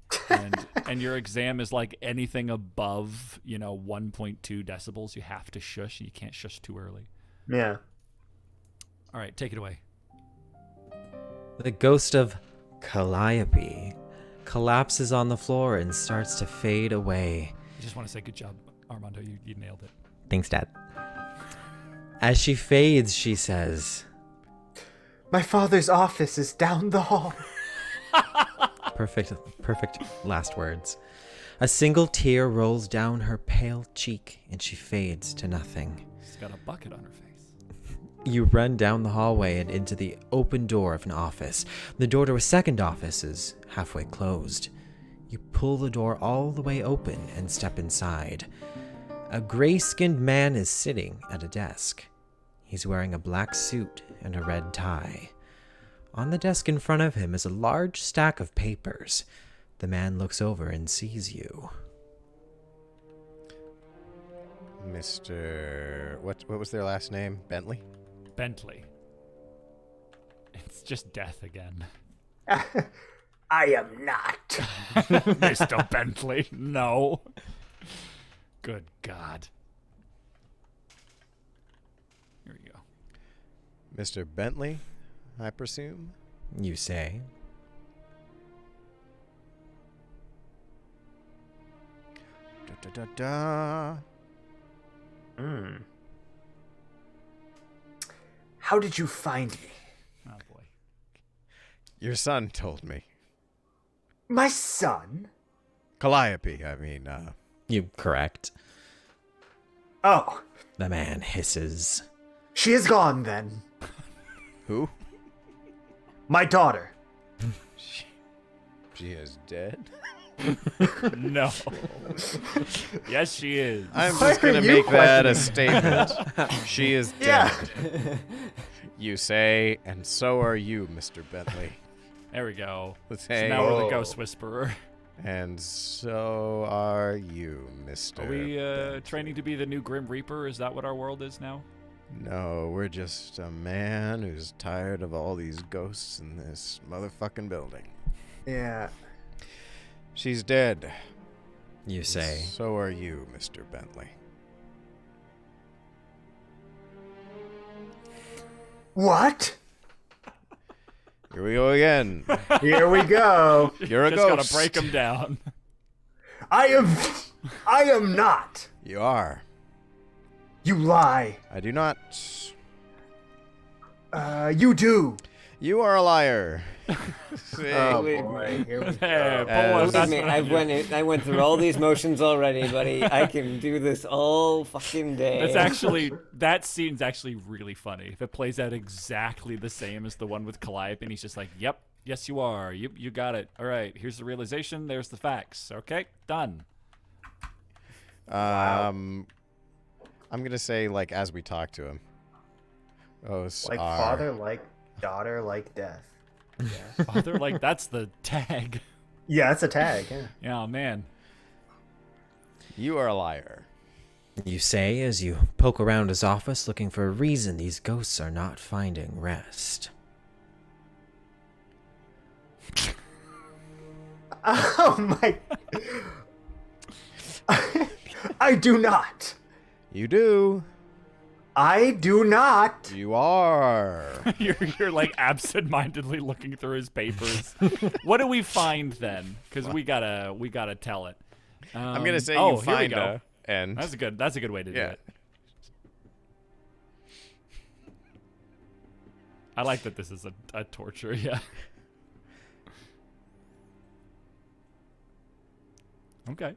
and your exam is like anything above 1.2 decibels. You have to shush. You can't shush too early. Yeah. All right, take it away. The ghost of Calliope collapses on the floor and starts to fade away. I just want to say good job, Armando. You nailed it. Thanks, Dad. As she fades, she says, My father's office is down the hall. perfect last words. A single tear rolls down her pale cheek and she fades to nothing. She's got a bucket on her face. You run down the hallway and into the open door of an office. The door to a second office is halfway closed. You pull the door all the way open and step inside. A gray-skinned man is sitting at a desk. He's wearing a black suit and a red tie. On the desk in front of him is a large stack of papers. The man looks over and sees you. Mr. What was their last name? Bentley? Bentley. It's just death again. I am not. Mr. Bentley, no. Good God. Here we go. Mr. Bentley, I presume? You say. Da da da da. How did you find me? Oh boy. Your son told me. My son? Calliope, I mean, You correct. Oh, The man hisses. she is gone then. who? My daughter. She is dead? No. Yes, she is. I'm Why just are gonna you make that a questioning statement. She is dead. Yeah. You say, and so are you, Mr. Bentley. There we go. Let's So say, now we're the Oh. Ghost Whisperer. and so are you, Mr. Are we Bentley. training to be the new Grim Reaper? Is that what our world is now? No, we're just a man who's tired of all these ghosts in this motherfucking building. Yeah. She's dead. You say. So are you, Mr. Bentley. What? Here we go again. Here we go. You're a Just ghost. gotta break them down. I am not. You are. You lie. I do not. You do. You are a liar. Oh Wait. boy, here we Hey, go. Paul, Believe me, I went through all these motions already, buddy. I can do this all fucking day. That scene's actually really funny. If it plays out exactly the same as the one with Calliope, he's just like, "Yep, yes you are. You got it. All right, here's the realization. There's the facts. Okay, done." I'm gonna say like as we talk to him. Like father, like daughter, like death. Yeah. Father, like that's the tag. Yeah, that's a tag. Yeah. Yeah, man. You are a liar. You say as you poke around his office looking for a reason these ghosts are not finding rest. Oh my. I do not. You do. I do not. You are. You're like absent-mindedly looking through his papers. What do we find then? Because we gotta tell it. I'm gonna say oh, you find here we go. and That's a good way to do yeah. it. I like that this is a torture. Yeah. Okay.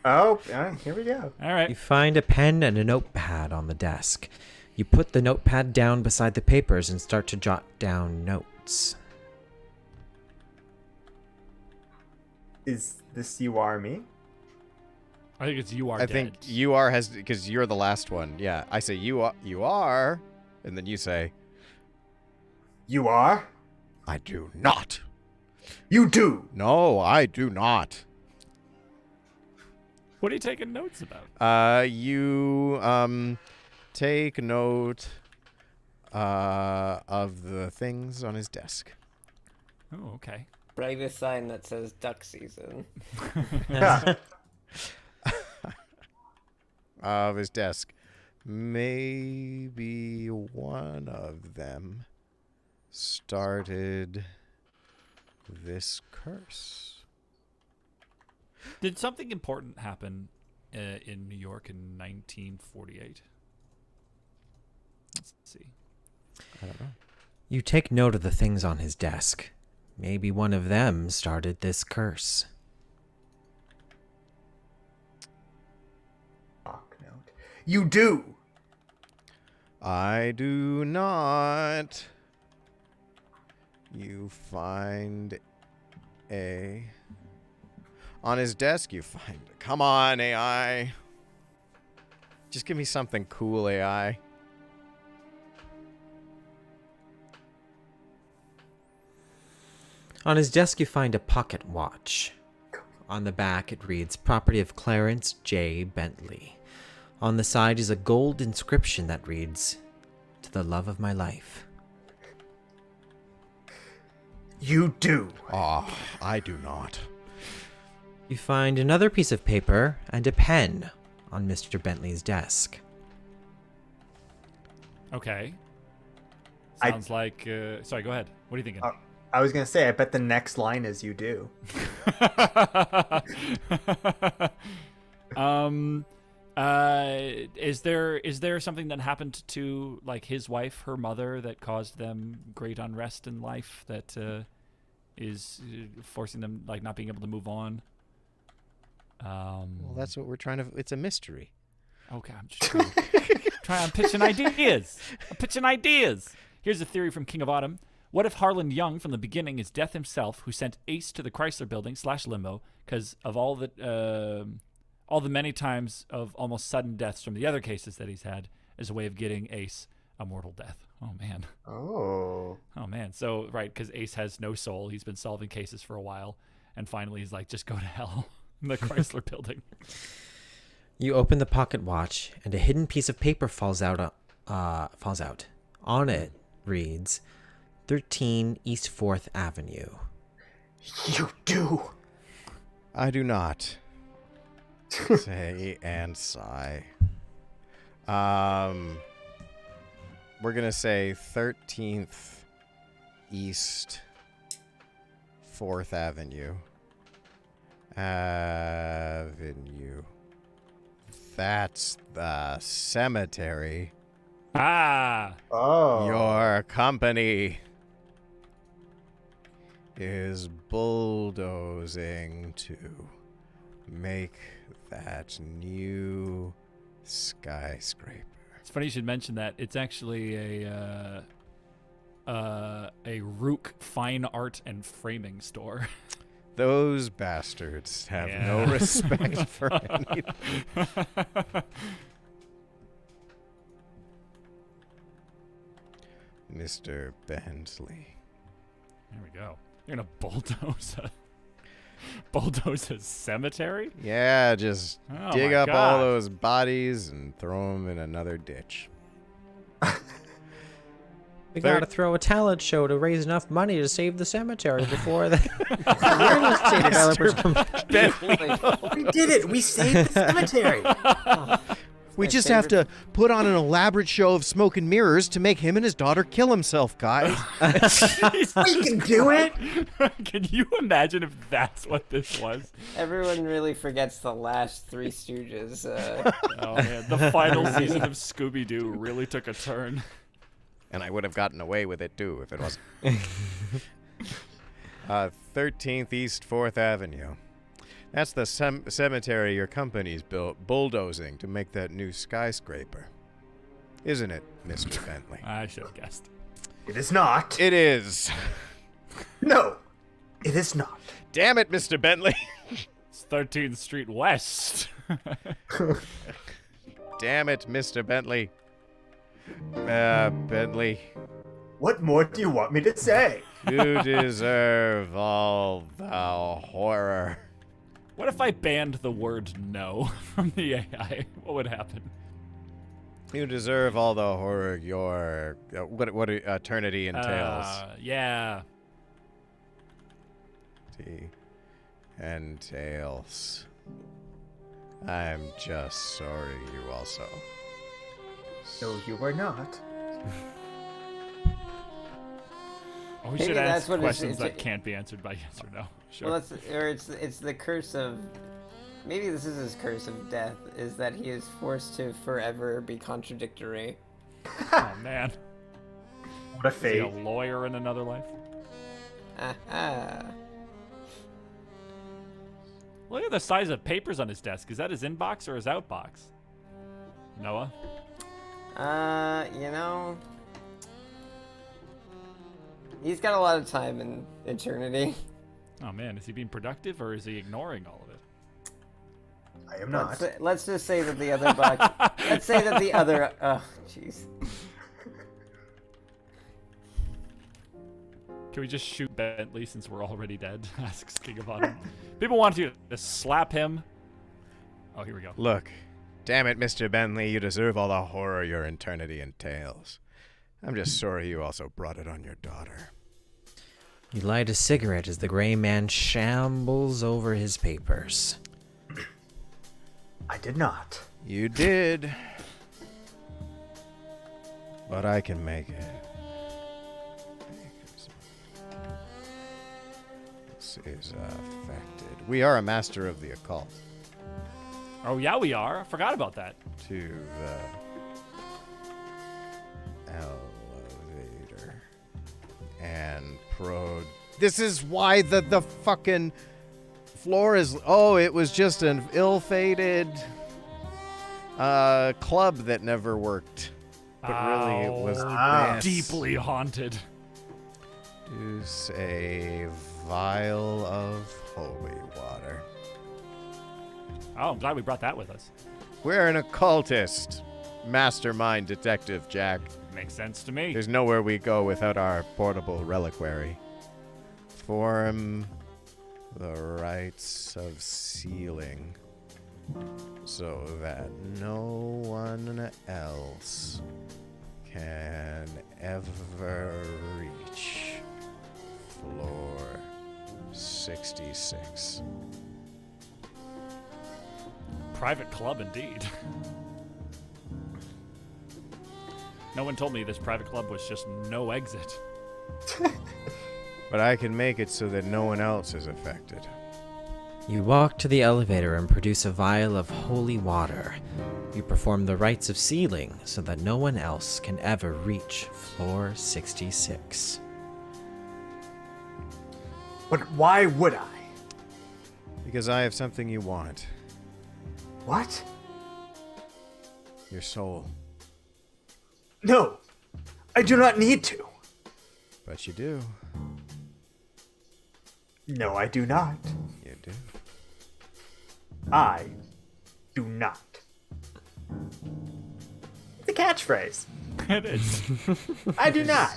Oh, here we go. All right. You find a pen and a notepad on the desk. You put the notepad down beside the papers and start to jot down notes. Is this you are me? I think it's you are I dead. think you are has because you're the last one. Yeah. I say you are, and then you say You are? I do not. You do. No, I do not. What are you taking notes about? You take note of the things on his desk. Oh, okay. Write a sign that says duck season. Of his desk. Maybe one of them started this curse. Did something important happen in New York in 1948? Let's see. I don't know. You take note of the things on his desk. Maybe one of them started this curse. Fuck note. You do. I do not. You find a... On his desk, you find... Come on, AI. Just give me something cool, AI. On his desk, you find a pocket watch. On the back, it reads, property of Clarence J. Bentley. On the side is a gold inscription that reads, to the love of my life. You do. Ah, I do not. You find another piece of paper and a pen on Mr. Bentley's desk. Okay. I- Sounds like... sorry, go ahead. What are you thinking? I was gonna say, I bet the next line is you do. Is there something that happened to like his wife, her mother, that caused them great unrest in life that is forcing them like not being able to move on? Well, that's what we're trying to... It's a mystery. Okay, I'm just I'm pitching ideas. I'm pitching ideas. Here's a theory from King of Autumn. What if Harlan Young from the beginning is Death himself, who sent Ace to the Chrysler building / limo because of all the many times of almost sudden deaths from the other cases that he's had as a way of getting Ace a mortal death. Oh, man. Oh. Oh, man. So, right, because Ace has no soul. He's been solving cases for a while. And finally, he's like, just go to hell in the Chrysler building. You open the pocket watch, and a hidden piece of paper falls out. On it reads, 13 East 4th Avenue. You do. I do not. Say and sigh. We're gonna say 13th East 4th Avenue. Avenue. That's the cemetery. Ah! Oh. Your company is bulldozing to make that new skyscraper. It's funny you should mention that. It's actually a Rook fine art and framing store. Those bastards have no respect for anything. Mr. Bentley. There we go. You're gonna bulldoze a cemetery? Yeah, just Oh dig my up all God. those bodies and throw them in another ditch. We gotta throw a talent show to raise enough money to save the cemetery before the real estate developers come. We did it. We saved the cemetery. We just have to put on an elaborate show of smoke and mirrors to make him and his daughter kill himself, guys. We can do it. Can you imagine if that's what this was? Everyone really forgets the last Three Stooges. Oh man, the final season of Scooby-Doo really took a turn. And I would have gotten away with it, too, if it wasn't. 13th East 4th Avenue. That's the cemetery your company's built, bulldozing to make that new skyscraper. Isn't it, Mr. Bentley? I should have guessed. It is not. It is. No, it is not. Damn it, Mr. Bentley. It's 13th Street West. Damn it, Mr. Bentley. Bentley, What more do you want me to say? you deserve all the horror. What if I banned the word no from the AI? What would happen? You deserve all the horror your what eternity entails. Yeah. Entails. I'm just sorry you also. No, you were not. Oh, we Maybe should that's ask what questions it's- that can't be answered by yes or no. Sure. Well, it's the curse of. Maybe this is his curse of death. Is that he is forced to forever be contradictory. Oh man. What a Is he fate. a lawyer in another life? Aha. Look at the size of papers on his desk. Is that his inbox or his outbox? Noah? You know, he's got a lot of time in eternity. Oh man, is he being productive or is he ignoring all of it? I am not. Let's just say that the other box. Let's say that the other. Oh, jeez. Can we just shoot Bentley since we're already dead? Asks King of Autumn. People want you to slap him. Oh, here we go. Look, damn it, Mr. Bentley, you deserve all the horror your eternity entails. I'm just sorry you also brought it on your daughter. You light a cigarette as the gray man shambles over his papers. I did not. You did. But I can make it. This is affected. We are a master of the occult. Oh yeah, we are. I forgot about that. To the elevator. And This is why the fucking floor is... Oh, it was just an ill-fated club that never worked. But really, it was this. Deeply haunted. Use a vial of holy water. Oh, I'm glad we brought that with us. We're an occultist. Mastermind detective, Jack. Makes sense to me. There's nowhere we go without our portable reliquary. Form the rites of sealing so that no one else can ever reach floor 66. Private club indeed. No one told me this private club was just no exit. But I can make it so that no one else is affected. You walk to the elevator and produce a vial of holy water. You perform the rites of sealing so that no one else can ever reach floor 66. But why would I? Because I have something you want. What? Your soul. No, I do not need to. But you do. No, I do not. You do. I do not. It's a catchphrase. It is. I do not.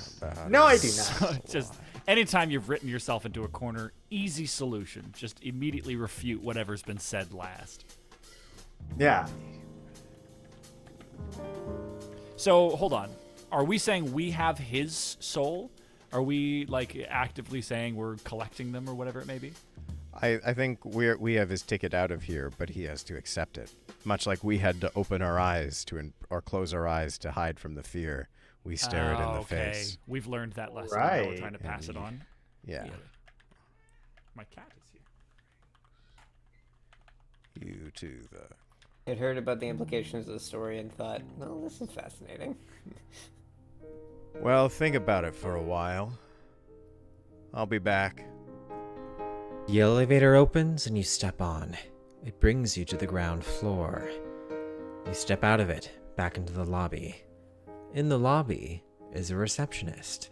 No, I do not. Just anytime you've written yourself into a corner, easy solution. Just immediately refute whatever's been said last. Yeah. So hold on. Are we saying we have his soul? Are we like actively saying we're collecting them or whatever it may be? I think we have his ticket out of here, but he has to accept it. Much like we had to open our eyes or close our eyes to hide from the fear. We stare it in the face. We've learned that lesson. Now we're Right. trying to pass it on. Yeah. My cat is here. You too, the... I'd heard about the implications of the story and thought, well, this is fascinating. Well, think about it for a while. I'll be back. The elevator opens and you step on. It brings you to the ground floor. You step out of it, back into the lobby. In the lobby is a receptionist.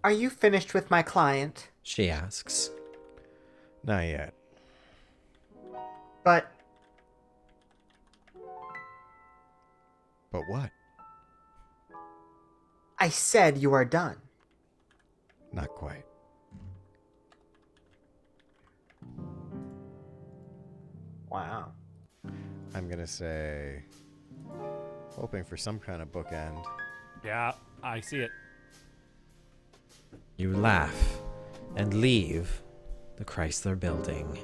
Are you finished with my client? She asks. Not yet. But But what? I said you are done. Not quite. Wow. I'm gonna say... hoping for some kind of bookend. Yeah, I see it. You laugh and leave the Chrysler building.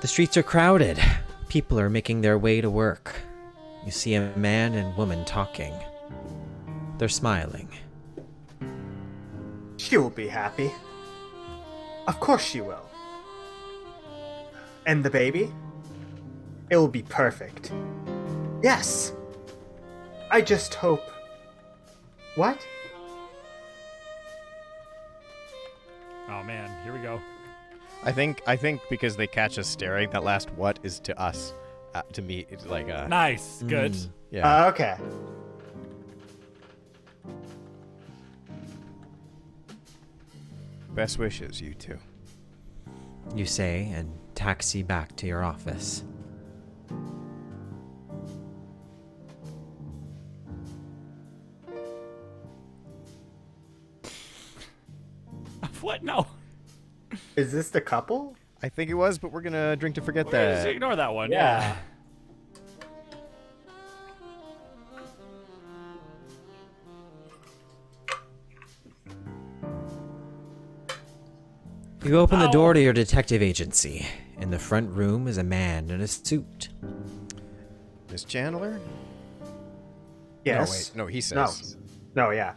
The streets are crowded. People are making their way to work. You see a man and woman talking. They're smiling. She will be happy. Of course she will. And the baby? It will be perfect. Yes. I just hope. What? Oh man, here we go. I think because they catch us staring, that last what is to us. To me, it's like a... Nice, good. Yeah. Okay. Best wishes, you two. You say and taxi back to your office. What? No. Is this the couple? I think it was, but we're gonna drink to forget We're gonna just that. ignore that one. Yeah. You open the Ow. door to your detective agency. In the front room is a man in a suit. Miss Chandler? Yes. No, wait. No, he says. No, yeah.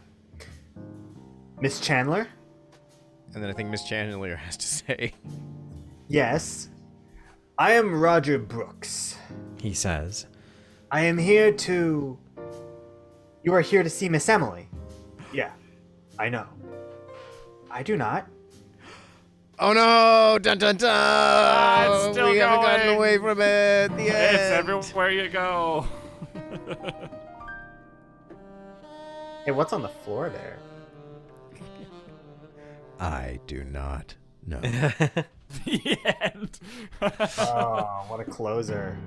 Miss Chandler? And then I think Miss Chandler has to say. Yes. I am Roger Brooks. He says. I am here to. You are here to see Miss Emily. Yeah, I know. I do not. Oh no! Dun dun dun! it's still we haven't gotten going. away from it. The end. It's everywhere you go. Hey, what's on the floor there? I do not know. The end. Oh, what a closer.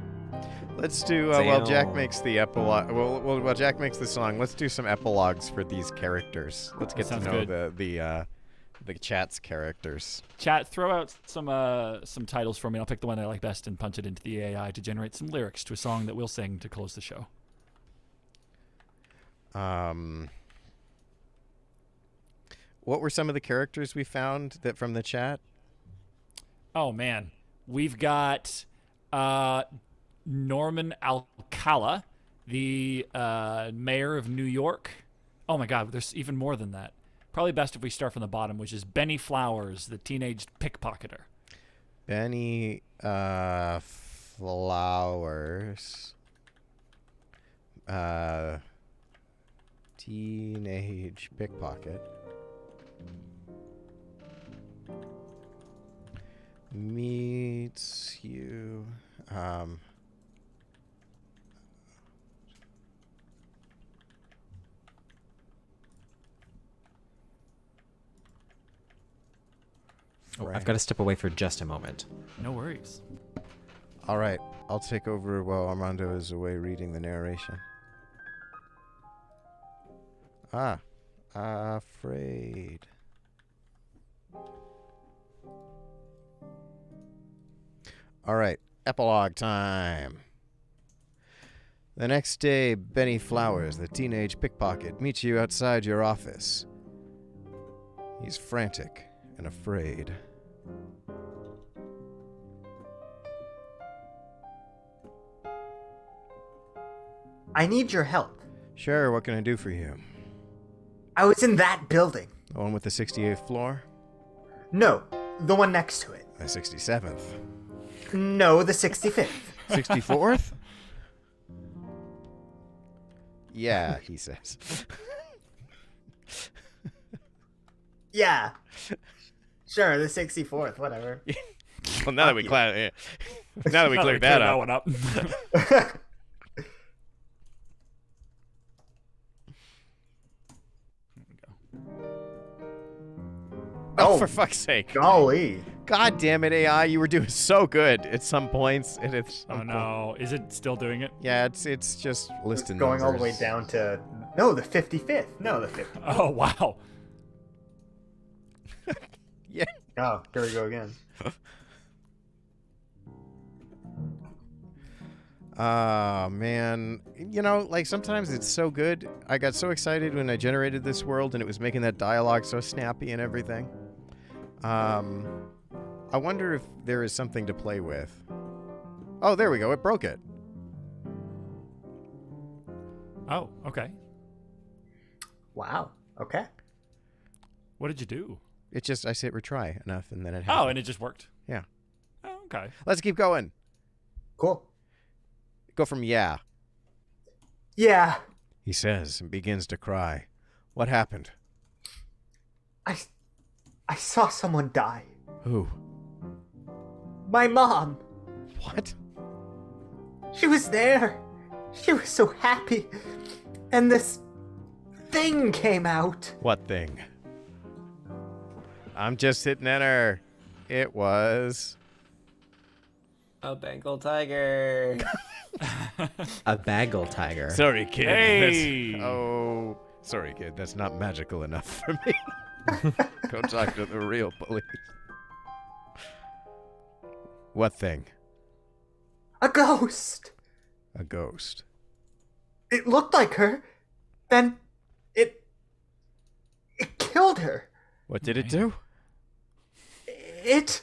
Let's do while Jack Damn. makes the epilogue. Well, while Jack makes the song, let's do some epilogues for these characters. Let's get to Sounds know good. the chat's characters. Chat, throw out some titles for me. I'll pick the one I like best and punch it into the AI to generate some lyrics to a song that we'll sing to close the show. What were some of the characters we found that from the chat? Oh man, we've got Norman Alcala, the mayor of New York. Oh my God, there's even more than that. Probably best if we start from the bottom, which is Benny Flowers, the teenage pickpocketer. Benny Flowers. Teenage pickpocket. Meets you. Oh, I've got to step away for just a moment. No worries. All right, I'll take over while Armando is away reading the narration. Afraid. All right, epilogue time. The next day, Benny Flowers, the teenage pickpocket, meets you outside your office. He's frantic and afraid. I need your help. Sure, what can I do for you? I was in that building. The one with the 68th floor? No, the one next to it. The 67th. No, the 65th. 64th? Yeah, he says. Yeah. Sure, the 64th, whatever. Well, now that we cleared that up. one up. Oh, for fuck's sake. Golly. God damn it, AI. You were doing so good at some points. And it's Oh no, is it still doing it? Yeah, it's just listing Going all the numbers. way down to... No, the 55th. No, the 50th. Oh wow. Yeah. Oh, here we go again. Man. You know, like sometimes it's so good. I got so excited when I generated this world and it was making that dialogue so snappy and everything. I wonder if there is something to play with. Oh, there we go. It broke it. Oh, okay. Wow. Okay. What did you do? It just, I hit retry enough and then it Oh, happened. and it just worked. Yeah. Oh, okay. Let's keep going. Cool. Go from yeah, Yeah. he says and begins to cry. What happened? I saw someone die. Who? My mom. What? She was there. She was so happy. And this thing came out. What thing? I'm just hitting enter. It was... A Bengal tiger. A bagel tiger. Sorry, kid. Hey! Oh, sorry, kid. That's not magical enough for me. Go talk to the real police. What thing? A ghost. A ghost. It looked like her. Then it killed her. What did it do? It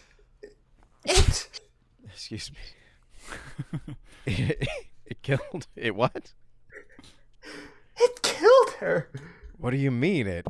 Excuse me. It killed... It what? it killed her. What do you mean it...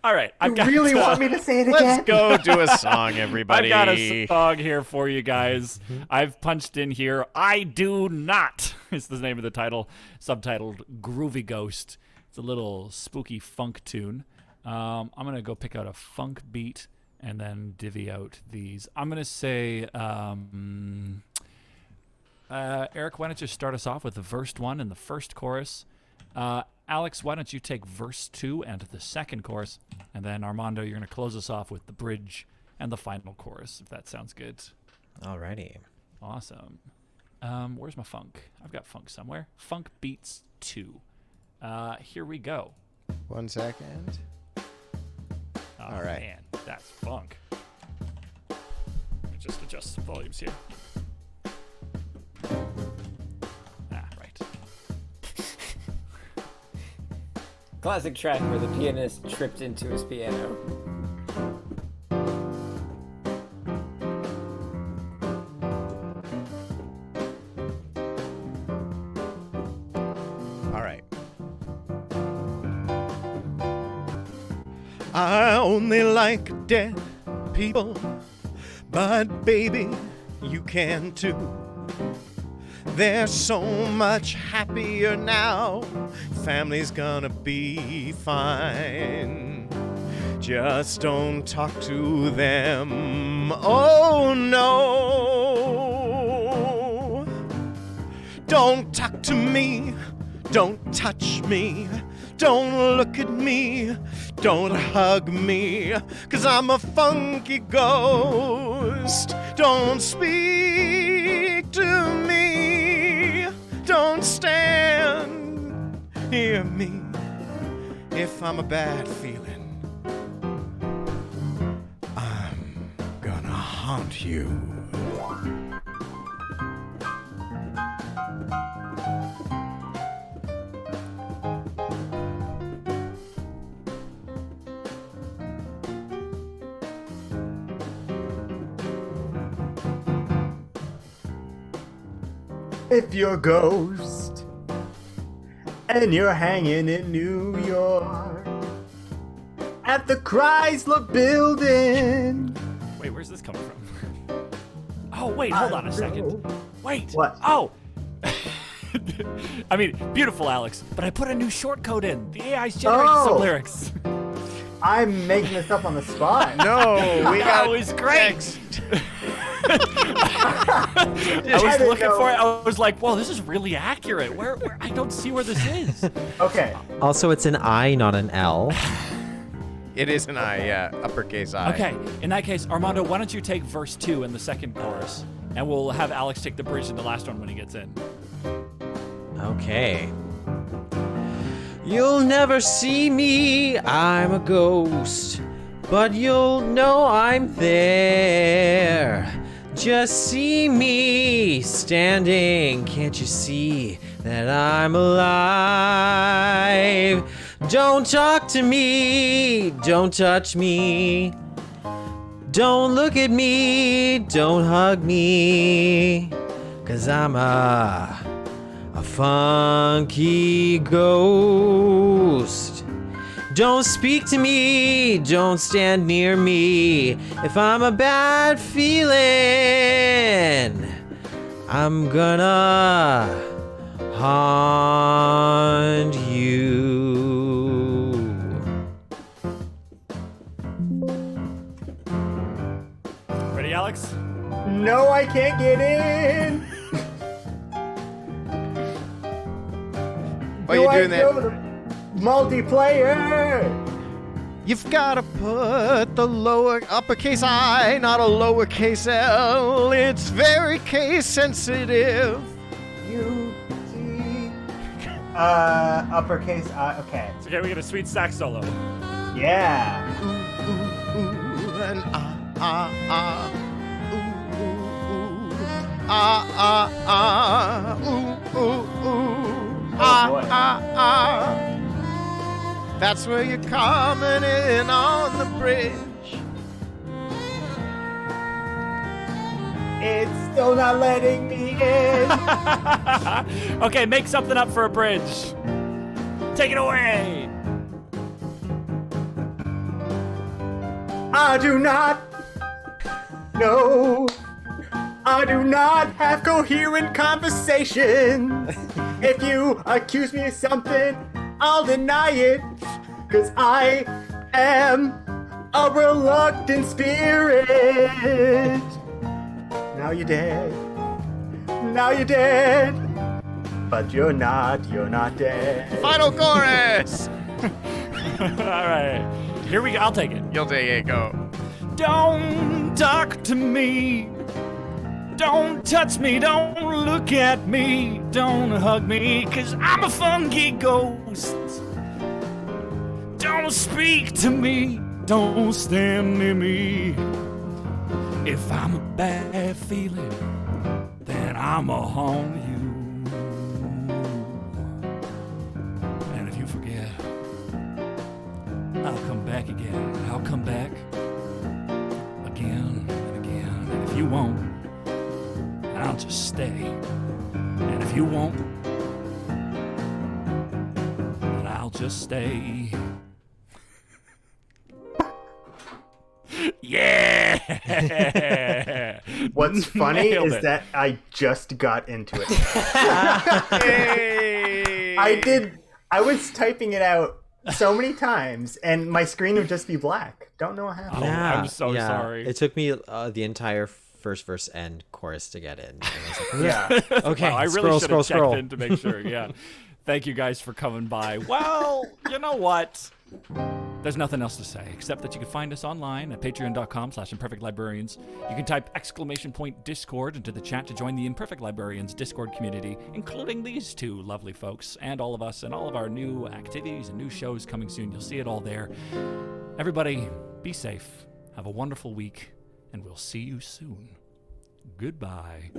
All right. You really want me to say it again? Let's go do a song, everybody. I've got a song here for you guys. I've punched in here. I Do Not is the name of the title, subtitled Groovy Ghost. It's a little spooky funk tune. I'm going to go pick out a funk beat and then divvy out these. I'm going to say, Eric, why don't you start us off with the verse 1 and the first chorus? Alex, why don't you take verse 2 and the second chorus? And then Armando, you're going to close us off with the bridge and the final chorus, if that sounds good. Alrighty. Awesome. Where's my funk? I've got funk somewhere. Funk Beats 2. Here we go. 1 second. Oh, All right. Man, that's funk. Let me just adjust some volumes here. Right. Classic track where the pianist tripped into his piano. All right. I only like dead people, but baby, you can too. They're so much happier now. Family's gonna be fine. Just don't talk to them. Oh no. Don't talk to me. Don't touch me. Don't look at me. Don't hug me. 'Cause I'm a funky ghost. Don't speak to me. Don't stand near me. If I'm a bad feeling, I'm gonna haunt you. If you're a ghost and you're hanging in New York at the Chrysler building. Wait, where's this coming from? Oh, wait, hold on a second. Wait. What? Oh. I mean, beautiful, Alex, but I put a new short code in. The AI's generated some lyrics. I'm making this up on the spot. No, we That got was great. I was didn't looking know. for it. I was like, "Whoa, this is really accurate." Where? I don't see where this is. Okay. Also, it's an I, not an L. It is an I, yeah, uppercase I. Okay, in that case, Armando, why don't you take verse 2 in the second chorus, and we'll have Alex take the bridge in the last one when he gets in. Okay. You'll never see me, I'm a ghost, but you'll know I'm there. Just see me standing, can't you see that I'm alive? Don't talk to me, don't touch me. Don't look at me, don't hug me, 'cause I'm a funky ghost. Don't speak to me, don't stand near me. If I'm a bad feeling, I'm gonna haunt you. Ready, Alex? No, I can't get in. Why are you doing that? Multiplayer. You've got to put the uppercase I, not a lowercase L. It's very case sensitive. U-T. Uppercase I. Okay. It's okay, we get a sweet sax solo. Yeah. Ooh, and That's where you're coming in on the bridge. It's still not letting me in. Okay, make something up for a bridge. Take it away. I do not know. I do not have coherent conversation. If you accuse me of something, I'll deny it. 'Cause I am a reluctant spirit. Now you're dead. Now you're dead. But you're not dead. Final chorus. All right, here we go. I'll take it. You'll take it, go. Don't talk to me. Don't touch me. Don't look at me. Don't hug me, 'cause I'm a funky ghost. Don't speak to me. Don't stand near me. If I'm a bad feeling, then I'ma haunt you. And if you forget, I'll come back again. I'll come back again and again. And if you won't, I'll just stay. And if you won't, then I'll just stay. What's funny Nailed is it. that I just got into it. Hey! I was typing it out so many times, and my screen would just be black. Don't know what happened. Oh, I'm so sorry. It took me the entire first verse and chorus to get in. And I was like, Yeah. okay, Wow, I really scroll, should have scroll, checked in to make sure. Yeah. Thank you guys for coming by. Well, you know what? There's nothing else to say except that you can find us online at patreon.com/imperfectlibrarians. You can type !Discord into the chat to join the Imperfect Librarians Discord community, including these two lovely folks and all of us and all of our new activities and new shows coming soon. You'll see it all there. Everybody, be safe. Have a wonderful week, and we'll see you soon. Goodbye.